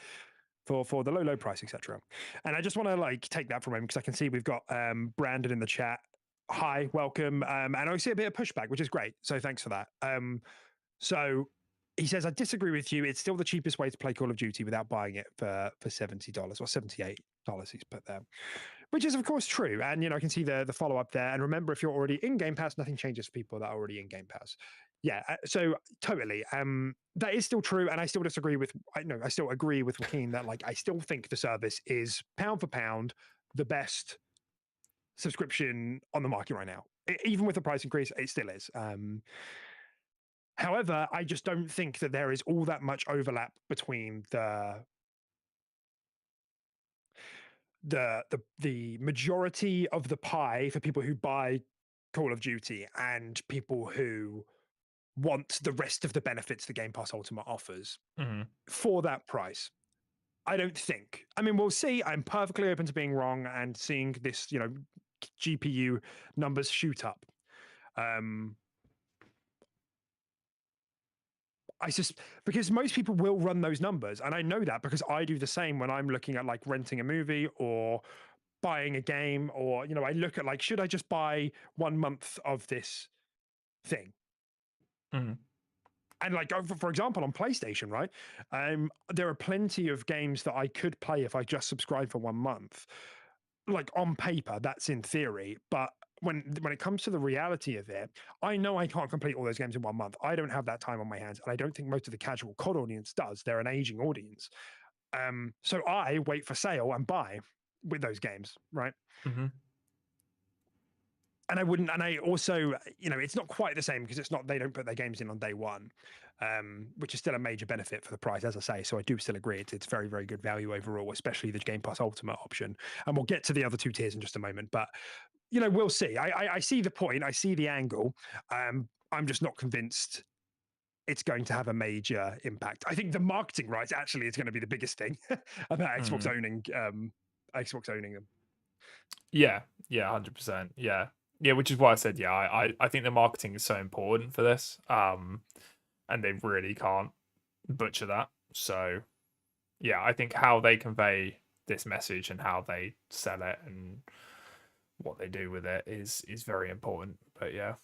for the low price, etc. And I just want to like take that from him because I can see we've got Brandon in the chat. Hi, welcome, and I see a bit of pushback, which is great, so thanks for that. So he says, I disagree with you. It's still the cheapest way to play Call of Duty without buying it for $70 or $78 he's put there, which is of course true. And I can see the follow up there. And remember, if you're already in Game Pass, nothing changes for people that are already in Game Pass. Yeah, so totally. That is still true, and I still disagree with. I still agree with Joaquin that like I still think the service is pound for pound the best subscription on the market right now. Even with the price increase, it still is. However, I just don't think that there is all that much overlap between the majority of the pie for people who buy Call of Duty and people who want the rest of the benefits the Game Pass Ultimate offers for that price. I don't think. I mean, we'll see. I'm perfectly open to being wrong and seeing this, GPU numbers shoot up. Because most people will run those numbers, and I know that because I do the same when I'm looking at like renting a movie or buying a game, or I look at like, should I just buy 1 month of this thing? And like, for example, on PlayStation, right? There are plenty of games that I could play if I just subscribe for 1 month. Like on paper, that's in theory, but when it comes to the reality of it, I know I can't complete all those games in 1 month. I don't have that time on my hands, and I don't think most of the casual COD audience does. They're an aging audience, so I wait for sale and buy with those games, right? And I wouldn't, and I also, it's not quite the same because it's not, they don't put their games in on day one, which is still a major benefit for the price, as I say. So I do still agree. It's very, very good value overall, especially the Game Pass Ultimate option. And we'll get to the other two tiers in just a moment. But, we'll see. I see the point. I see the angle. I'm just not convinced it's going to have a major impact. I think the marketing rights actually is going to be the biggest thing about Xbox owning them. Yeah, 100%. Yeah, which is why I said, I think the marketing is so important for this. And they really can't butcher that. So, yeah, I think how they convey this message and how they sell it and what they do with it is very important. But yeah.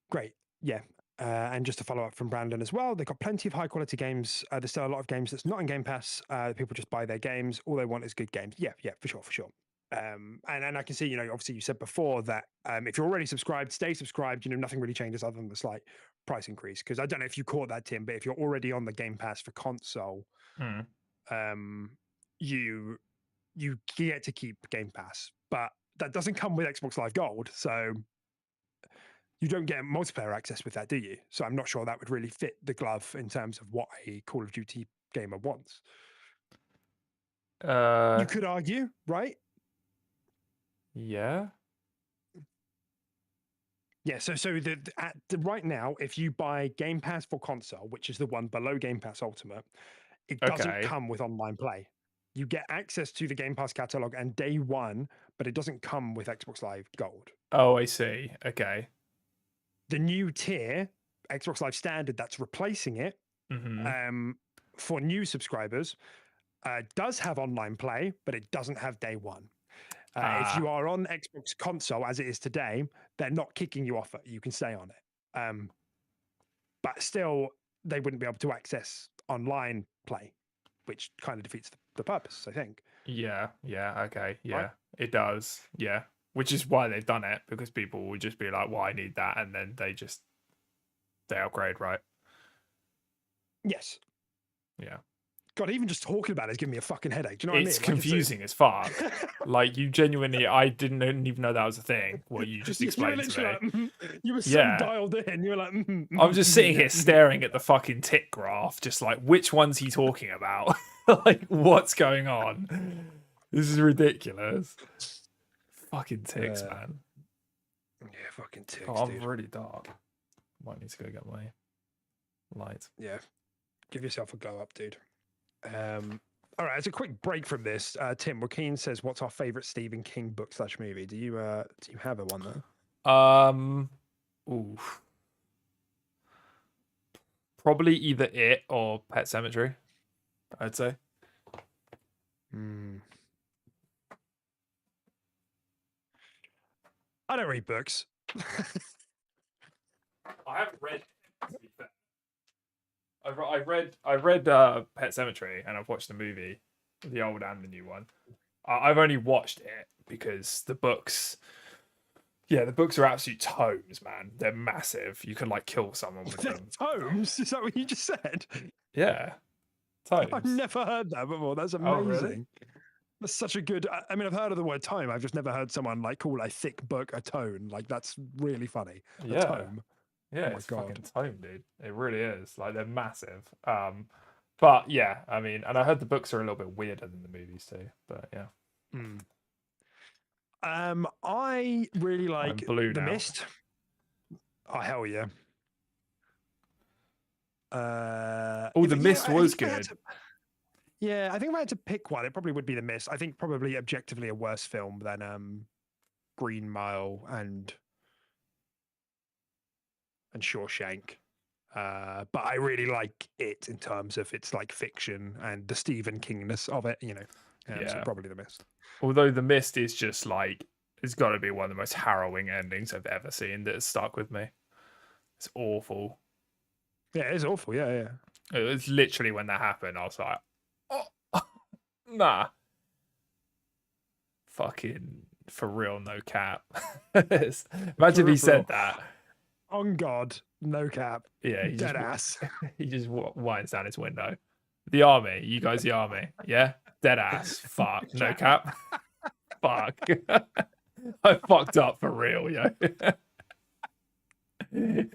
Great. Yeah. And just to follow up from Brandon as well, they've got plenty of high quality games. There's still a lot of games that's not in Game Pass. People just buy their games. All they want is good games. Yeah, for sure. And I can see, obviously you said before that if you're already subscribed, stay subscribed. Nothing really changes other than the slight price increase. Because I don't know if you caught that, Tim, but if you're already on the Game Pass for console, you get to keep Game Pass, but that doesn't come with Xbox Live Gold. So you don't get multiplayer access with that, do you? So I'm not sure that would really fit the glove in terms of what a Call of Duty gamer wants. You could argue, right? Yeah. Yeah. So right now, if you buy Game Pass for console, which is the one below Game Pass Ultimate, it doesn't come with online play. You get access to the Game Pass catalog and day one, but it doesn't come with Xbox Live Gold. Oh, I see. Okay. The new tier, Xbox Live Standard, that's replacing it for new subscribers, does have online play, but it doesn't have day one. If you are on Xbox console as it is today, they're not kicking you off it. You can stay on it. But still, they wouldn't be able to access online play, which kind of defeats the purpose, I think. Yeah. Okay. Yeah, right? It does. Yeah. Which is why they've done it, because people would just be like, well, I need that. And then they upgrade, right? Yes. Yeah. God, even just talking about it is giving me a fucking headache. Do you know what I mean? It's confusing as fuck. Like, you genuinely, I didn't even know that was a thing. What you just explained to me. You were so dialed in. You were like, I'm just sitting here staring at the fucking tick graph, just like, which one's he talking about? Like, what's going on? This is ridiculous. Fucking ticks, man. Yeah, fucking ticks. Oh, I'm really dark. Might need to go get my light. Yeah. Give yourself a go up, dude. All right, as a quick break from this, Tim Joaquin says, "What's our favorite Stephen King book/movie?" Do you have a one there? Probably either It or Pet Sematary, I'd say. I don't read books. I haven't read. To be fair. I read Pet Sematary, and I've watched the movie, the old and the new one. I've only watched it because the books. Yeah, the books are absolute tomes, man. They're massive. You can like kill someone with them. Tomes? Is that what you just said? Yeah, tomes. I've never heard that before. That's amazing. Oh, really? That's such a good. I mean, I've heard of the word tome. I've just never heard someone like call a thick book a tome. Like, that's really funny. A tome. Yeah, it's fucking tome, dude. It really is. Like, they're massive. But yeah, I mean, and I heard the books are a little bit weirder than the movies too. But yeah. I really like The now. Mist. Oh, hell yeah. The Mist was good. Yeah, I think if I had to pick one, it probably would be The Mist. I think probably objectively a worse film than Green Mile and Shawshank. But I really like it in terms of its like fiction and the Stephen Kingness of it, So probably The Mist. Although The Mist is just like, it's got to be one of the most harrowing endings I've ever seen that has stuck with me. It's awful. Yeah, it's awful. Yeah. It was literally when that happened, I was like, oh, nah. Fucking for real, no cap. Imagine if he said that. On God, no cap. Yeah, dead ass. He just winds down his window. The army, you guys, the army, yeah, dead ass. Fuck, no cap. Fuck, I fucked up for real, yo. They're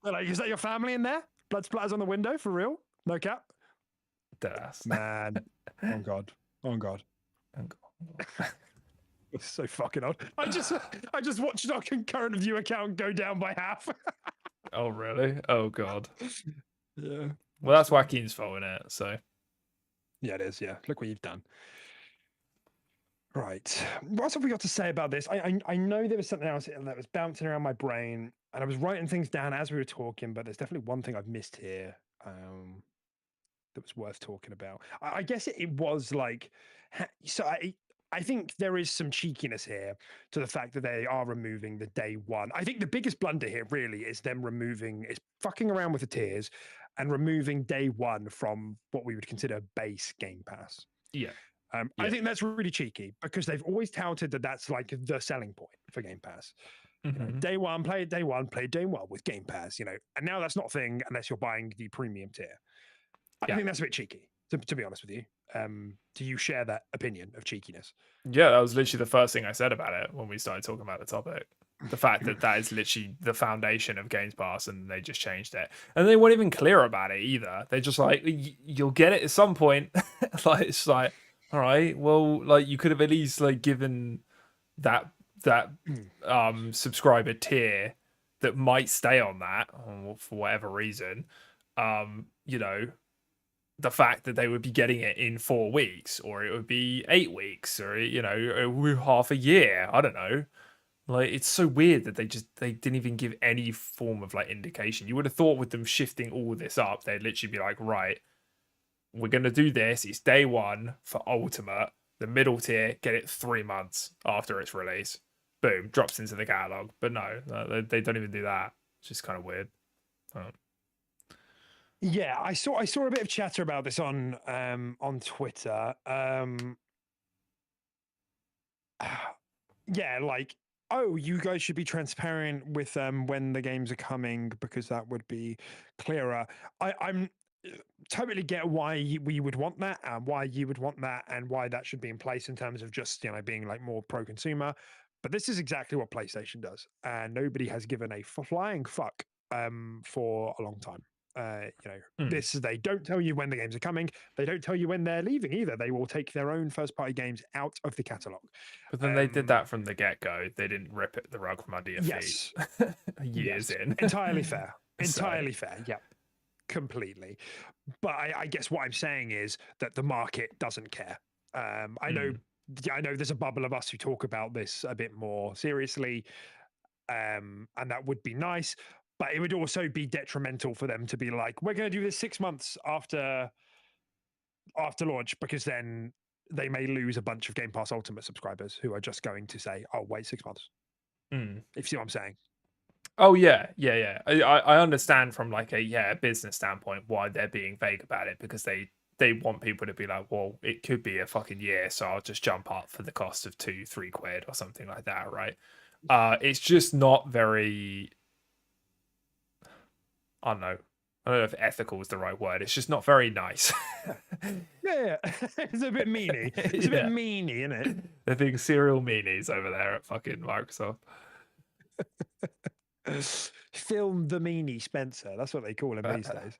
like, is that your family in there? Blood splatters on the window for real? No cap. Dead ass, man. Oh God. It's so fucking odd. I just watched our concurrent view account go down by half. Oh really? Oh God. Yeah. Well, that's Joaquin's fault, innit? So. Yeah, it is. Yeah. Look what you've done. Right. What else have we got to say about this? I know there was something else that was bouncing around my brain, and I was writing things down as we were talking, but there's definitely one thing I've missed here that was worth talking about. I guess it was like, so I think there is some cheekiness here to the fact that they are removing the day one. I think the biggest blunder here really is them is fucking around with the tiers and removing day one from what we would consider base Game Pass. Yeah. I think that's really cheeky because they've always touted that that's like the selling point for Game Pass. Mm-hmm. You know, day one, play day one with Game Pass, you know, and now that's not a thing unless you're buying the premium tier. I think that's a bit cheeky, to be honest with you. Do you share that opinion of cheekiness? Yeah, that was literally the first thing I said about it when we started talking about the topic. The fact that that is literally the foundation of Games Pass, and they just changed it, and they weren't even clear about it either. They just like, you'll get it at some point. Like, it's like, all right, well, like you could have at least like given that subscriber tier that might stay on that for whatever reason. You know, the fact that they would be getting it in 4 weeks, or it would be 8 weeks, or, you know, half a year. I don't know. Like, it's so weird that they didn't even give any form of like indication. You would have thought with them shifting all this up, they'd literally be like, right, we're gonna do this. It's day one for Ultimate. The middle tier, get it 3 months after its release. Boom, drops into the catalog. But no, they don't even do that. It's just kind of weird. Yeah, I saw a bit of chatter about this on Twitter. Yeah, like, oh, you guys should be transparent with when the games are coming because that would be clearer. I'm totally get why we would want that and why you would want that and why that should be in place in terms of just, you know, being like more pro-consumer. But this is exactly what PlayStation does, and nobody has given a flying fuck for a long time. You know, they don't tell you when the games are coming. They don't tell you when they're leaving either. They will take their own first-party games out of the catalog. But then they did that from the get-go. They didn't rip it the rug from under your feet. Years in. Entirely fair. Entirely fair. Yeah, completely. But I guess what I'm saying is that the market doesn't care. I know there's a bubble of us who talk about this a bit more seriously, and that would be nice. But it would also be detrimental for them to be like, we're going to do this 6 months after launch, because then they may lose a bunch of Game Pass Ultimate subscribers who are just going to say, oh, wait 6 months. If you see what I'm saying. Oh, yeah. I understand from like a business standpoint why they're being vague about it, because they want people to be like, well, it could be a fucking year, so I'll just jump up for the cost of 2-3 quid or something like that, right? It's just not very... I don't know if ethical is the right word. It's just not very nice. Yeah. It's a bit meany. It's a bit meany, isn't it? They're being serial meanies over there at fucking Microsoft. Film the meanie Spencer. That's what they call him these days.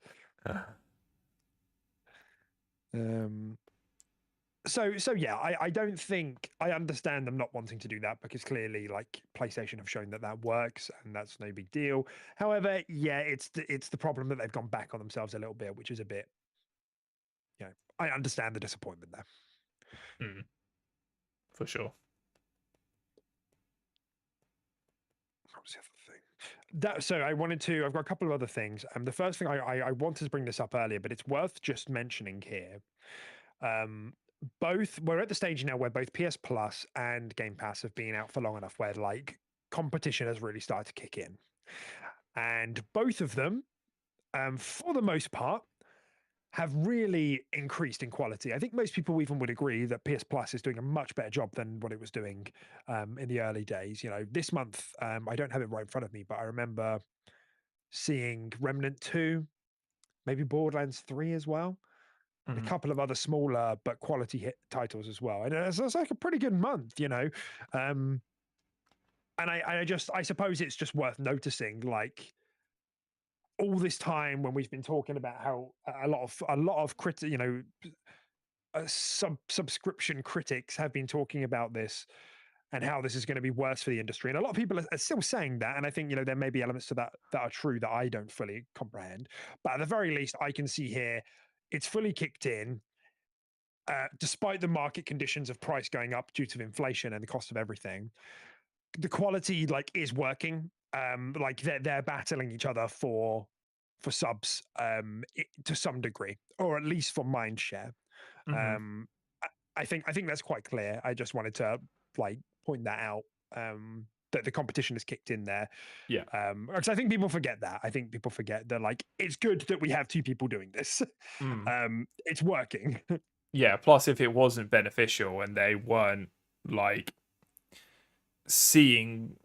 So yeah, I don't think I understand them not wanting to do that, because clearly, like, PlayStation have shown that works and that's no big deal. However, yeah, it's the problem that they've gone back on themselves a little bit, which is a bit, you know, I understand the disappointment there. For sure. What was the other thing? So I've got a couple of other things. The first thing I wanted to bring this up earlier, but it's worth just mentioning here. We're at the stage now where both PS Plus and Game Pass have been out for long enough where like competition has really started to kick in, and both of them, for the most part, have really increased in quality. I think most people even would agree that PS Plus is doing a much better job than what it was doing in the early days. You know, this month, I don't have it right in front of me, but I remember seeing Remnant 2, maybe Borderlands 3 as well. A couple of other smaller but quality hit titles as well, and it's like a pretty good month, you know. And I suppose it's just worth noticing, like, all this time when we've been talking about how a lot of subscription critics have been talking about this and how this is going to be worse for the industry, and a lot of people are still saying that. And I think, you know, there may be elements to that are true that I don't fully comprehend, but at the very least, I can see here it's fully kicked in. despite the market conditions of price going up due to inflation and the cost of everything, the quality like is working. Like they're battling each other for subs to some degree, or at least for mind share. Um, I think that's quite clear. I just wanted to like point that out. That the competition has kicked in there. Yeah. Because I think people forget that. I think people forget that like it's good that we have two people doing this. It's working. Yeah. Plus, if it wasn't beneficial and they weren't like seeing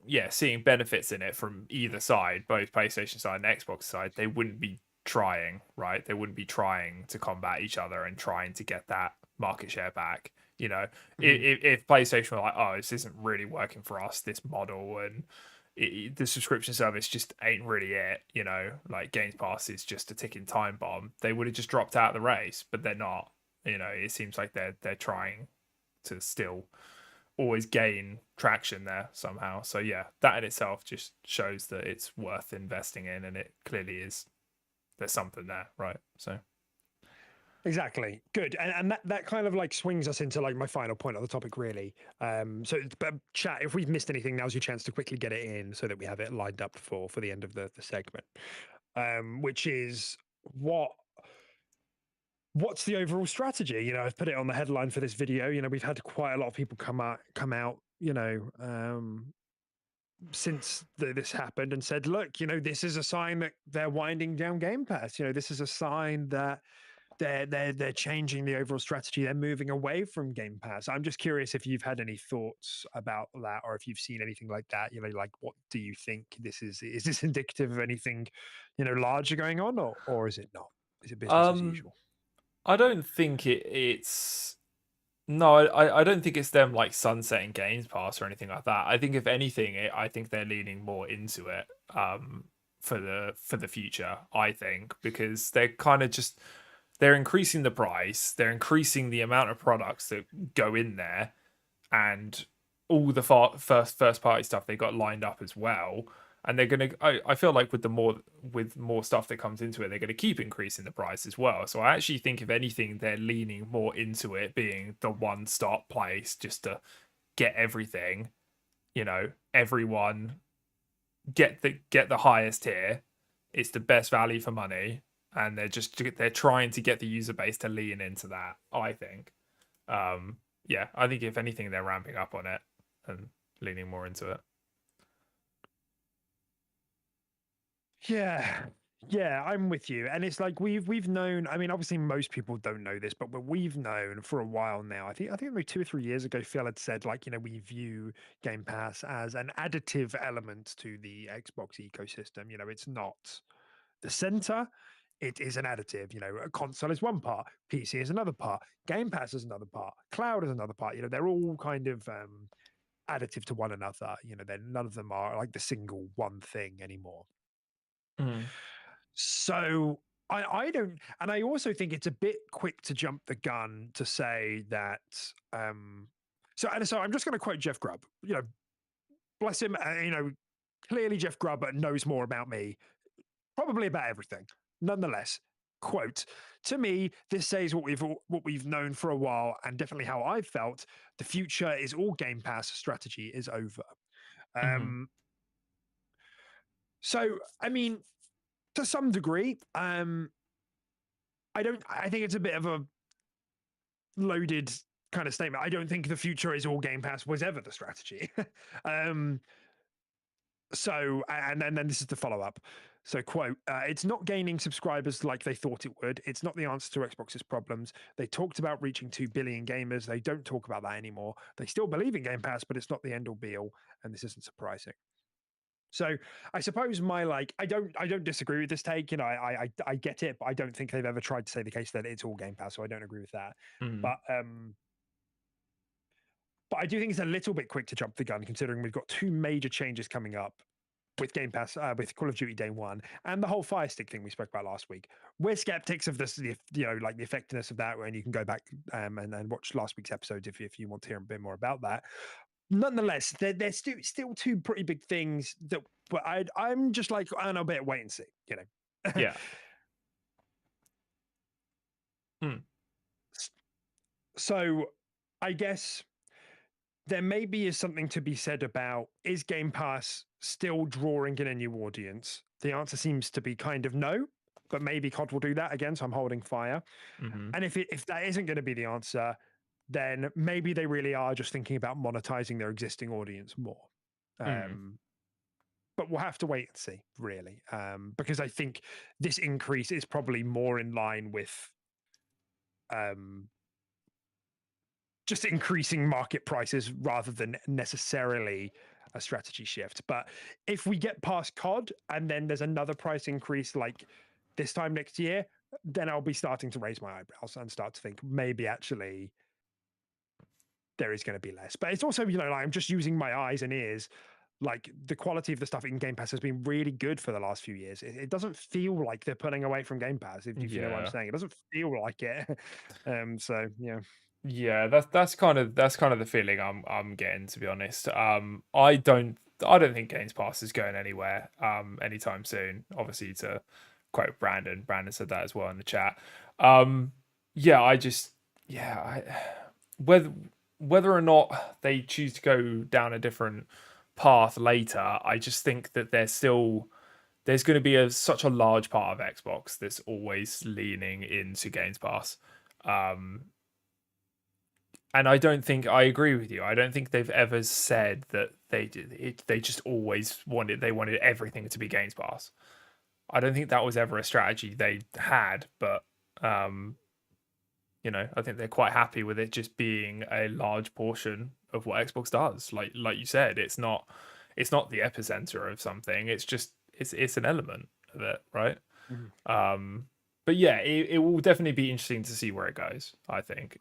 benefits in it from either side, both PlayStation side and Xbox side, they wouldn't be trying, right? They wouldn't be trying to combat each other and trying to get that market share back. You know, if PlayStation were like, oh, this isn't really working for us, this model, and the subscription service just ain't really it, you know, like Games Pass is just a ticking time bomb, they would have just dropped out of the race, but they're not. You know, it seems like they're trying to still always gain traction there somehow. So yeah, that in itself just shows that it's worth investing in, and it clearly is. There's something there, right? So exactly, good, and that kind of like swings us into like my final point on the topic, really. But chat, if we've missed anything, now's your chance to quickly get it in so that we have it lined up for the end of the segment, which is what's the overall strategy? You know, I've put it on the headline for this video. You know, we've had quite a lot of people come out, you know, since this happened and said, look, you know, this is a sign that they're winding down Game Pass. You know, this is a sign that they're changing the overall strategy. They're moving away from Game Pass. I'm just curious if you've had any thoughts about that, or if you've seen anything like that. You know, like what do you think this is? Is this indicative of anything, you know, larger going on, or is it not? Is it business as usual? I don't think it's no, I don't think it's them like sunsetting Games Pass or anything like that. I think if anything, I think they're leaning more into it for the future. I think because they're kind of just they're increasing the price, they're increasing the amount of products that go in there, and all the first party stuff they got lined up as well. And they're gonna. I feel like with more stuff that comes into it, they're gonna keep increasing the price as well. So I actually think if anything, they're leaning more into it being the one-stop place just to get everything. You know, everyone get the highest tier. It's the best value for money, and they're trying to get the user base to lean into that. I think. Yeah, I think if anything, they're ramping up on it and leaning more into it. Yeah, I'm with you. And it's like we've known, I mean, obviously most people don't know this, but we've known for a while now. I think maybe 2 or 3 years ago, Phil had said, like, you know, we view Game Pass as an additive element to the Xbox ecosystem. You know, it's not the center. It is an additive. You know, a console is one part, PC is another part, Game Pass is another part, cloud is another part. You know, they're all kind of additive to one another. You know, none of them are like the single one thing anymore. So I don't, and I also think it's a bit quick to jump the gun to say that. So I'm just going to quote Jeff Grubb. You know, bless him. You know, clearly Jeff Grubb knows more about me, probably about everything. Nonetheless, quote: "To me, this says what we've known for a while, and definitely how I've felt. The future is all Game Pass. Strategy is over." So I mean, to some degree, I think it's a bit of a loaded kind of statement. I don't think the future is all Game Pass was ever the strategy. So, and then this is the follow up. So, quote, it's not gaining subscribers like they thought it would. It's not the answer to Xbox's problems. They talked about reaching 2 billion gamers. They don't talk about that anymore. They still believe in Game Pass, but it's not the end all be all. And this isn't surprising. So I suppose I don't disagree with this take. You know, I get it, but I don't think they've ever tried to say the case that it's all Game Pass. So I don't agree with that. But I do think it's a little bit quick to jump the gun, considering we've got 2 major changes coming up with Game Pass, with Call of Duty Day 1, and the whole Fire Stick thing we spoke about last week. We're skeptics of this, you know, like the effectiveness of that, and you can go back and watch last week's episodes if you want to hear a bit more about that. Nonetheless, they're still 2 pretty big things that, but I'm just like, I don't know, a bit wait and see, you know. Yeah. So I guess there maybe is something to be said about, is Game Pass still drawing in a new audience? The answer seems to be kind of no, but maybe COD will do that again. So I'm holding fire. Mm-hmm. And if that isn't going to be the answer, then maybe they really are just thinking about monetizing their existing audience more. But we'll have to wait and see, really, because I think this increase is probably more in line with just increasing market prices rather than necessarily a strategy shift. But if we get past COD and then there's another price increase like this time next year, then I'll be starting to raise my eyebrows and start to think maybe actually there is going to be less. But it's also, like, I'm just using my eyes and ears. Like, the quality of the stuff in Game Pass has been really good for the last few years. It doesn't feel like they're pulling away from Game Pass, if you know what I'm saying. It doesn't feel like it. So yeah. Yeah, that's kind of the feeling I'm getting, to be honest. I don't think Games Pass is going anywhere anytime soon. Obviously, to quote Brandon said that as well in the chat. Yeah, whether or not they choose to go down a different path later, I just think that there's going to be such a large part of Xbox that's always leaning into Games Pass. And I agree with you. I don't think they've ever said that they just always wanted everything to be Games Pass. I don't think that was ever a strategy they had, but I think they're quite happy with it just being a large portion of what Xbox does. Like you said, it's not the epicenter of something. It's just it's an element of it, right? Mm-hmm. But yeah, it will definitely be interesting to see where it goes. I think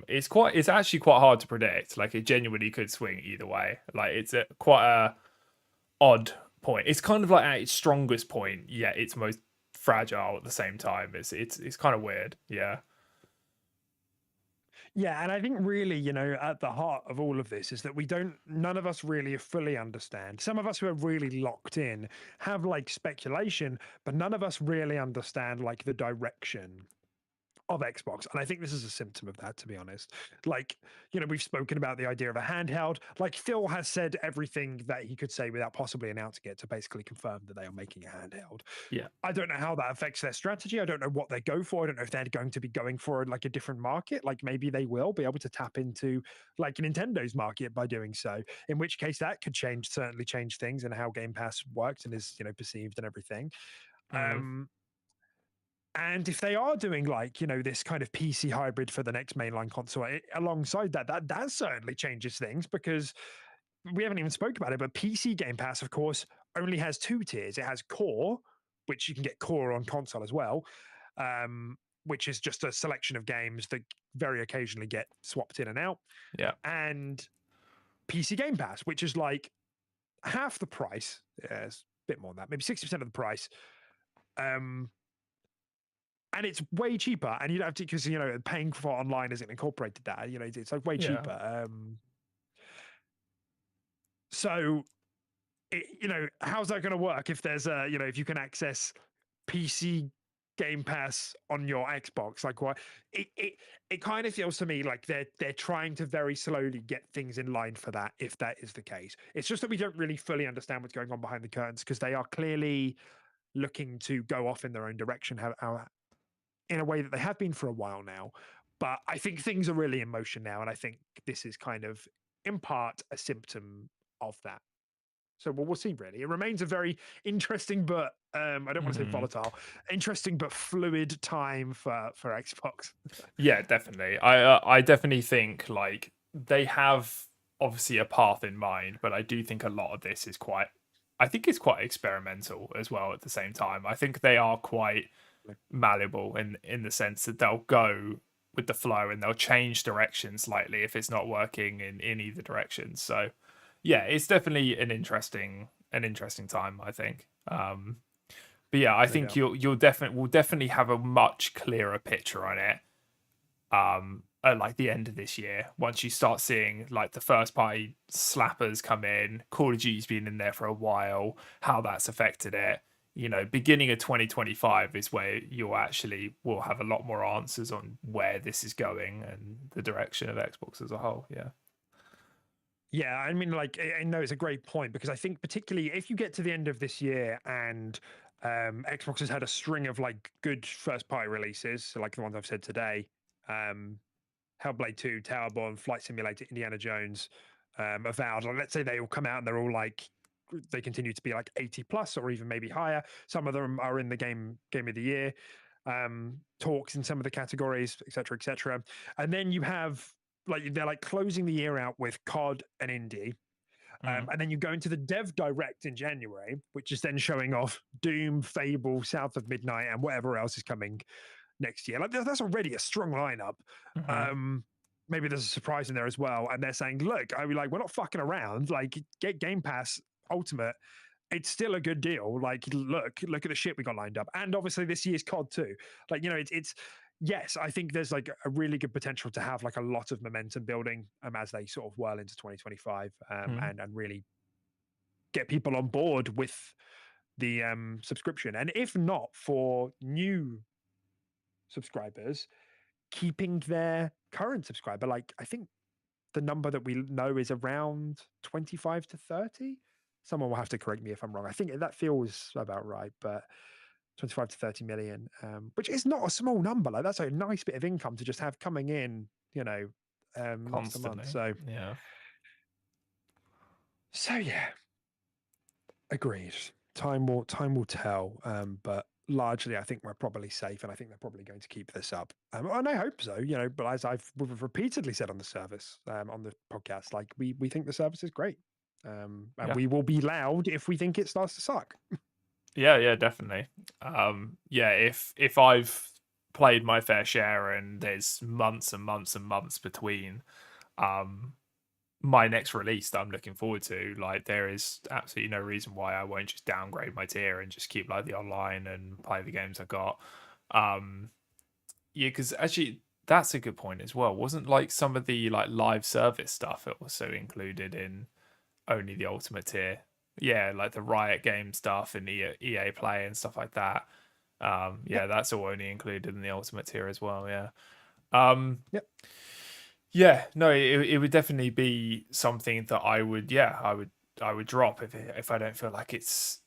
it's actually quite hard to predict. Like, it genuinely could swing either way. Like, it's quite a odd point. It's kind of like at its strongest point, yet it's most fragile at the same time. It's kind of weird. Yeah. Yeah, and I think really, at the heart of all of this is that none of us really fully understand. Some of us who are really locked in have like speculation, but none of us really understand like the direction of Xbox. And I think this is a symptom of that, to be honest. Like, we've spoken about the idea of a handheld. Like, Phil has said everything that he could say without possibly announcing it to basically confirm that they are making a handheld. Yeah. I don't know how that affects their strategy. I don't know what they go for. I don't know if they're going to be going for like a different market. Like, maybe they will be able to tap into like Nintendo's market by doing so, in which case that could certainly change things and how Game Pass works and is, perceived and everything. Mm-hmm. And if they are doing like, this kind of PC hybrid for the next mainline console, alongside that certainly changes things, because we haven't even spoke about it, but PC Game Pass, of course, only has two tiers. It has Core, which you can get Core on console as well, which is just a selection of games that very occasionally get swapped in and out. Yeah. And PC Game Pass, which is like half the price. Yeah, it's a bit more than that, maybe 60% of the price. And it's way cheaper, and you'd have to, because paying for online isn't incorporated that. It's like way cheaper. So, how's that going to work if there's if you can access PC Game Pass on your Xbox? Like, what? It kind of feels to me like they're trying to very slowly get things in line for that, if that is the case. It's just that we don't really fully understand what's going on behind the curtains, because they are clearly looking to go off in their own direction. In a way that they have been for a while now. But I think things are really in motion now, and I think this is kind of, in part, a symptom of that. So we'll see, really. It remains a very interesting, but I don't want to say volatile, interesting but fluid time for Xbox. Yeah, definitely. I definitely think like they have obviously a path in mind, but I do think a lot of this is quite experimental as well at the same time. I think they are quite malleable in the sense that they'll go with the flow and they'll change direction slightly if it's not working in either direction. So yeah, it's definitely an interesting time, I think. But yeah, I think we'll definitely have a much clearer picture on it at like the end of this year, once you start seeing like the first party slappers come in. Call of Duty's been in there for a while, how that's affected it. beginning of 2025 is where will have a lot more answers on where this is going and the direction of Xbox as a whole. Yeah. Yeah, I mean, like, I know it's a great point, because I think particularly if you get to the end of this year and Xbox has had a string of like good first party releases, so like the ones I've said today, Hellblade 2, Towerborn, Flight Simulator, Indiana Jones, Avowed. Like, let's say they all come out and they're all like, they continue to be like 80 plus or even maybe higher. Some of them are in the game of the year talks in some of the categories, etc., etc. And then you have like they're like closing the year out with COD and Indie. And then you go into the Dev Direct in January, which is then showing off Doom, Fable, South of Midnight, and whatever else is coming next year. Like that's already a strong lineup. Maybe there's a surprise in there as well. And they're saying, look, I mean, like, we're not fucking around. Like, get Game Pass Ultimate. It's still a good deal. Like, look at the shit we got lined up. And obviously this year's COD too. Like, it's yes, I think there's like a really good potential to have like a lot of momentum building as they sort of whirl into 2025 and really get people on board with the subscription. And if not for new subscribers, keeping their current subscriber, like I think the number that we know is around 25 to 30. Someone will have to correct me if I'm wrong. I think that feels about right, but 25 to 30 million, which is not a small number. Like that's a nice bit of income to just have coming in, month to month. So yeah, agreed. Time will tell. But largely, I think we're probably safe, and I think they're probably going to keep this up. And I hope so. But as we've repeatedly said on the service, on the podcast, like we think the service is great, and we will be loud if we think it starts to suck. Yeah, definitely. If I've played my fair share and there's months and months and months between my next release that I'm looking forward to, like there is absolutely no reason why I won't just downgrade my tier and just keep like the online and play the games I got. Because actually that's a good point as well. Wasn't like some of the like live service stuff also included in only the ultimate tier? Yeah, like the Riot game stuff and EA Play and stuff like that. That's all only included in the ultimate tier as well. Yeah. Yep. Yeah, no, it would definitely be something that I would drop if I don't feel like it's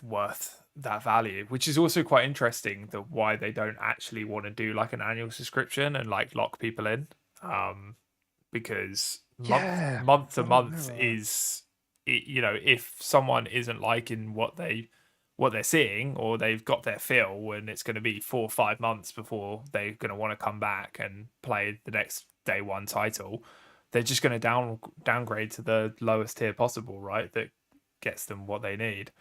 worth that value, which is also quite interesting that why they don't actually want to do like an annual subscription and like lock people in. Because month to month is if someone isn't liking what they're seeing or they've got their fill, and it's going to be 4 or 5 months before they're going to want to come back and play the next day one title, they're just going to downgrade to the lowest tier possible, right? That gets them what they need.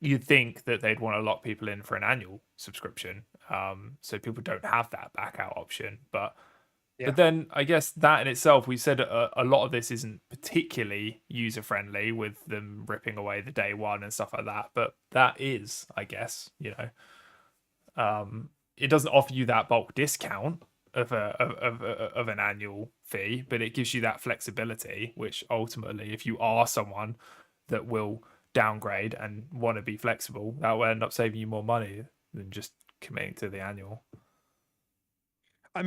You'd think that they'd want to lock people in for an annual subscription, so people don't have that back out option. But then I guess that in itself, we said a lot of this isn't particularly user friendly with them ripping away the day one and stuff like that. But that is, I guess, it doesn't offer you that bulk discount of an annual fee, but it gives you that flexibility, which ultimately, if you are someone that will downgrade and want to be flexible, that will end up saving you more money than just committing to the annual. I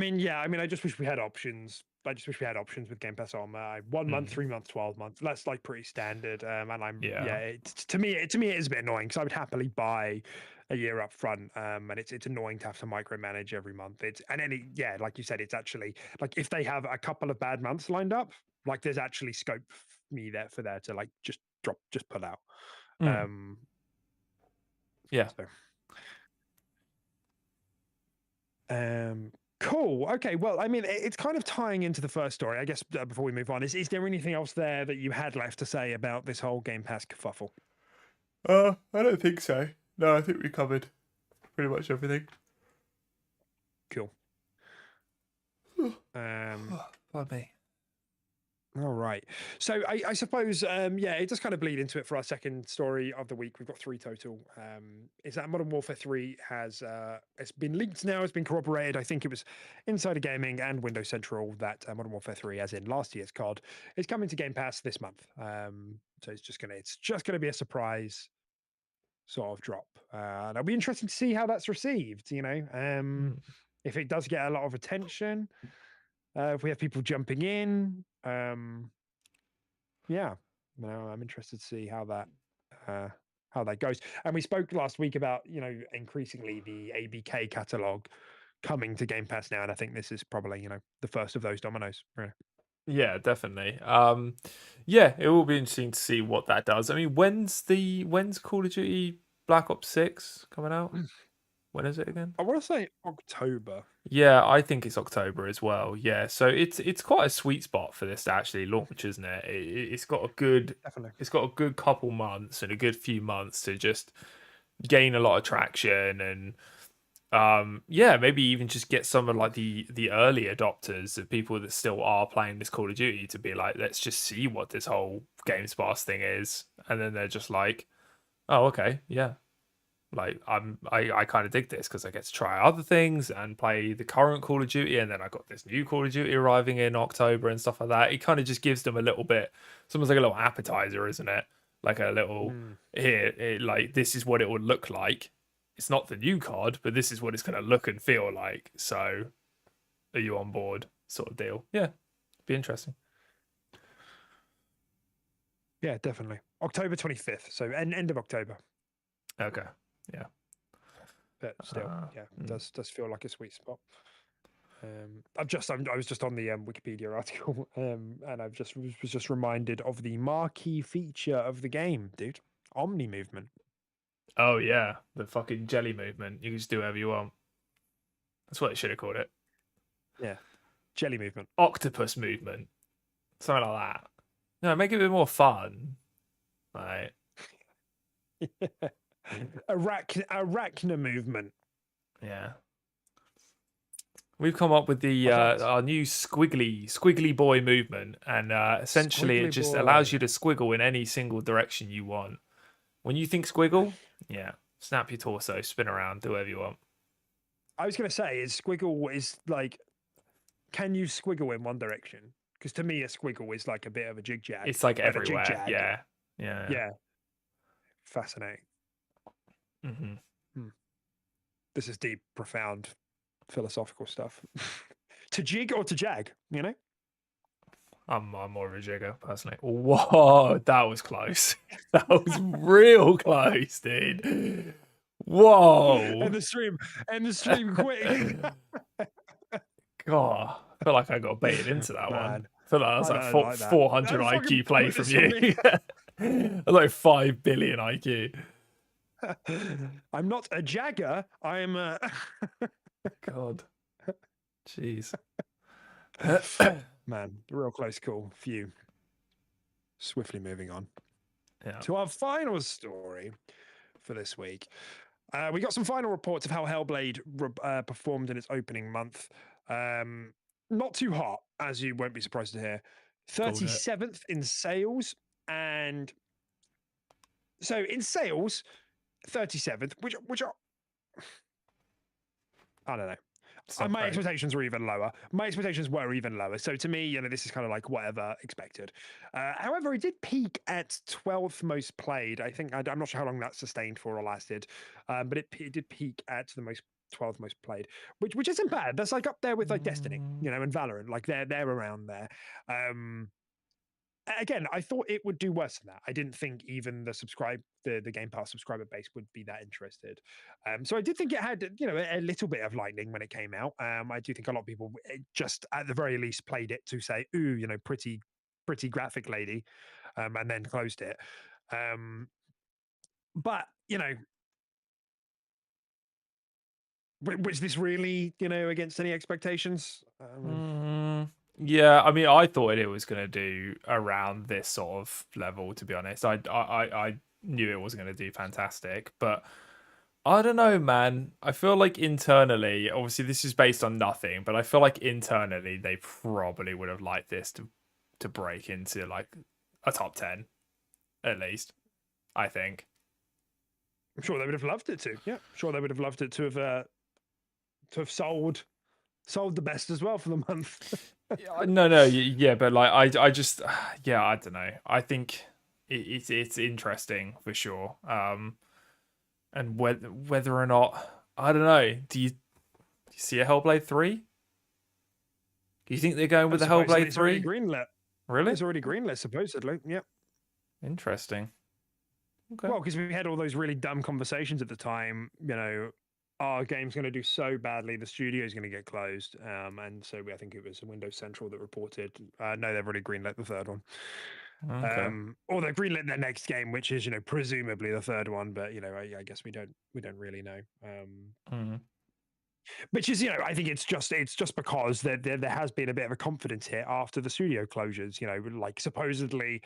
just wish we had options. I just wish we had options with Game Pass on 1 month, 3 months, 12 months. That's like pretty standard. To me it is a bit annoying because I would happily buy a year up front. And it's annoying to have to micromanage every month. Like you said, it's actually like if they have a couple of bad months lined up, like there's actually scope for there to like just pull out. Cool. Okay. Well, I mean, it's kind of tying into the first story. I guess before we move on, is there anything else there that you had left to say about this whole Game Pass kerfuffle? I don't think so. No, I think we covered pretty much everything. Cool. Pardon me. All right. So I suppose, it does kind of bleed into it for our second story of the week. We've got 3 total. Is that Modern Warfare 3 has it's been leaked now, it's been corroborated. I think it was Insider Gaming and Windows Central that Modern Warfare 3, as in last year's COD, is coming to Game Pass this month. So it's just gonna be a surprise sort of drop. It'll be interesting to see how that's received. If it does get a lot of attention, if we have people jumping in, yeah, I'm interested to see how that goes. And we spoke last week about increasingly the ABK catalog coming to Game Pass now, and I think this is probably the first of those dominoes. Really. Yeah, definitely. Yeah, it will be interesting to see what that does. I mean, when's Call of Duty Black Ops 6 coming out? When is it again? I want to say October. Yeah, I think it's October as well. Yeah, so it's quite a sweet spot for this to actually launch, isn't it? It's got a good Definitely. It's got a good couple months and a good few months to just gain a lot of traction and yeah, maybe even just get some of like the early adopters, the people that still are playing this Call of Duty, to be like, let's just see what this whole Games Pass thing is, and then they're just like, oh, okay, yeah, like I kind of dig this because I get to try other things and play the current Call of Duty, and then I got this new Call of Duty arriving in October and stuff like that. It kind of just gives them a little bit, it's almost like a little appetizer, isn't it? Like a little like this is what it would look like. It's not the new COD, but this is what it's going to look and feel like. So, are you on board? Sort of deal. Yeah, be interesting. Yeah, definitely. October 25th. So end of October. Okay. Yeah. But still, it does feel like a sweet spot. I was just on the Wikipedia article, and I was just reminded of the marquee feature of the game, dude. Omni movement. Oh yeah, the fucking jelly movement. You can just do whatever you want. That's what they should have called it. Yeah, jelly movement. Octopus movement. Something like that. No, make it a bit more fun. Right. Arachna movement. Yeah. We've come up with the our new squiggly boy movement, and essentially it just allows you to squiggle in any single direction you want. When you think squiggle, yeah, snap your torso, spin around, do whatever you want. I was going to say, squiggle is like, can you squiggle in one direction? Because to me, a squiggle is like a bit of a jig jag. It's like everywhere. Yeah. Fascinating. Mm-hmm. This is deep, profound, philosophical stuff. To jig or to jag, I'm more of a jigger personally. Whoa, that was close. That was real close, dude. Whoa. And the stream quick. God, I feel like I got baited into that one. I feel like that was like 400 IQ play from you. That's like 5 billion IQ. I'm not a jagger. I'm a... God. Jeez. Man, real close call. Few. Swiftly moving on. Yeah. To our final story for this week. We got some final reports of how Hellblade performed in its opening month. Not too hot, as you won't be surprised to hear. 37th in sales, and so in sales, 37th, which are, I don't know. My expectations were even lower. My expectations were even lower. So to me, this is kind of like whatever expected. However, it did peak at 12th most played. I think I'm not sure how long that sustained for or lasted, but it did peak at the 12th most played, which isn't bad. That's like up there with like Destiny, and Valorant. Like they're around there. Again, I thought it would do worse than that. I didn't think even the Game Pass subscriber base would be that interested. So I did think it had, a little bit of lightning when it came out. I do think a lot of people just at the very least played it to say, ooh, pretty graphic lady, and then closed it. But, was this really, against any expectations? Yeah, I mean, I thought it was going to do around this sort of level, to be honest. I knew it wasn't going to do fantastic, but I don't know, man. I feel like internally, obviously this is based on nothing, but I feel like internally they probably would have liked this to break into like a top 10, at least, I think. I'm sure they would have loved it to. Yeah, I'm sure they would have loved it to have sold the best as well for the month. Yeah, but like I just I don't know. I think it's interesting for sure. and whether or not, I don't know. Do you see a Hellblade 3? Do you think they're going with the Hellblade 3? It's already greenlit. Really? It's already greenlit, supposedly. Yep. Interesting. Okay. Well, because we had all those really dumb conversations at the time, our game's going to do so badly, the studio's going to get closed. And so I think it was Windows Central that reported, no, they've already greenlit the third one. Okay. Or they've greenlit their next game, which is, presumably the third one, but I guess we don't really know. Which is, I think it's just because there has been a bit of a confidence hit after the studio closures. Like supposedly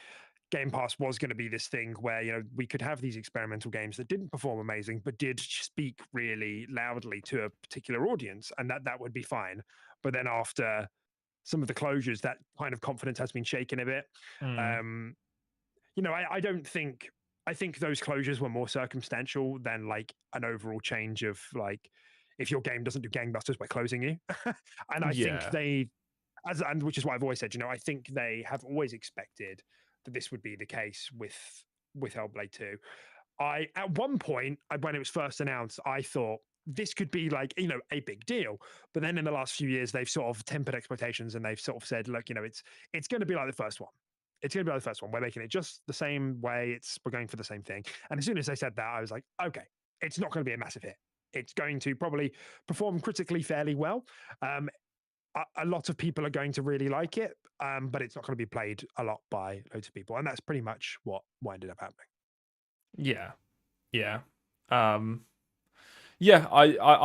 Game Pass was going to be this thing where we could have these experimental games that didn't perform amazing, but did speak really loudly to a particular audience, and that would be fine. But then after some of the closures, that kind of confidence has been shaken a bit. I don't think. I think those closures were more circumstantial than like an overall change of like, if your game doesn't do gangbusters, we're closing you. And I think and which is why I've always said, I think they have always expected that this would be the case with Hellblade 2. At one point, when it was first announced, I thought this could be like, a big deal. But then in the last few years, they've sort of tempered expectations and they've sort of said, look, it's going to be like the first one. It's going to be like the first one. We're making it just the same way. We're going for the same thing. And as soon as they said that, I was like, okay, it's not going to be a massive hit. It's going to probably perform critically fairly well. A lot of people are going to really like it, but it's not going to be played a lot by loads of people. And that's pretty much what ended up happening. Yeah. I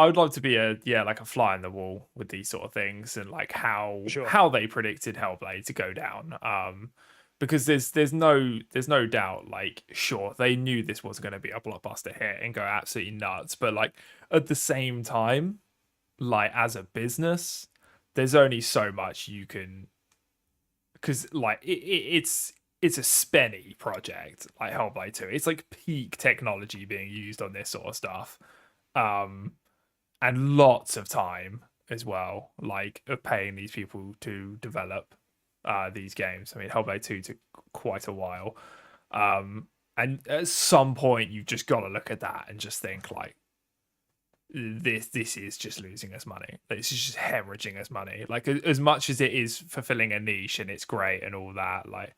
would love to be like a fly on the wall with these sort of things and like how they predicted Hellblade to go down. Because there's no doubt, like, sure, they knew this was going to be a blockbuster hit and go absolutely nuts, but like at the same time, like as a business, there's only so much you can, because like it's a spenny project like Hellblade 2. It's like peak technology being used on this sort of stuff, and lots of time as well, like of paying these people to develop these games. I mean, Hellblade 2 took quite a while, and at some point you've just got to look at that and just think like, this is just losing us money. It's just hemorrhaging us money. Like, as much as it is fulfilling a niche and it's great and all that, like,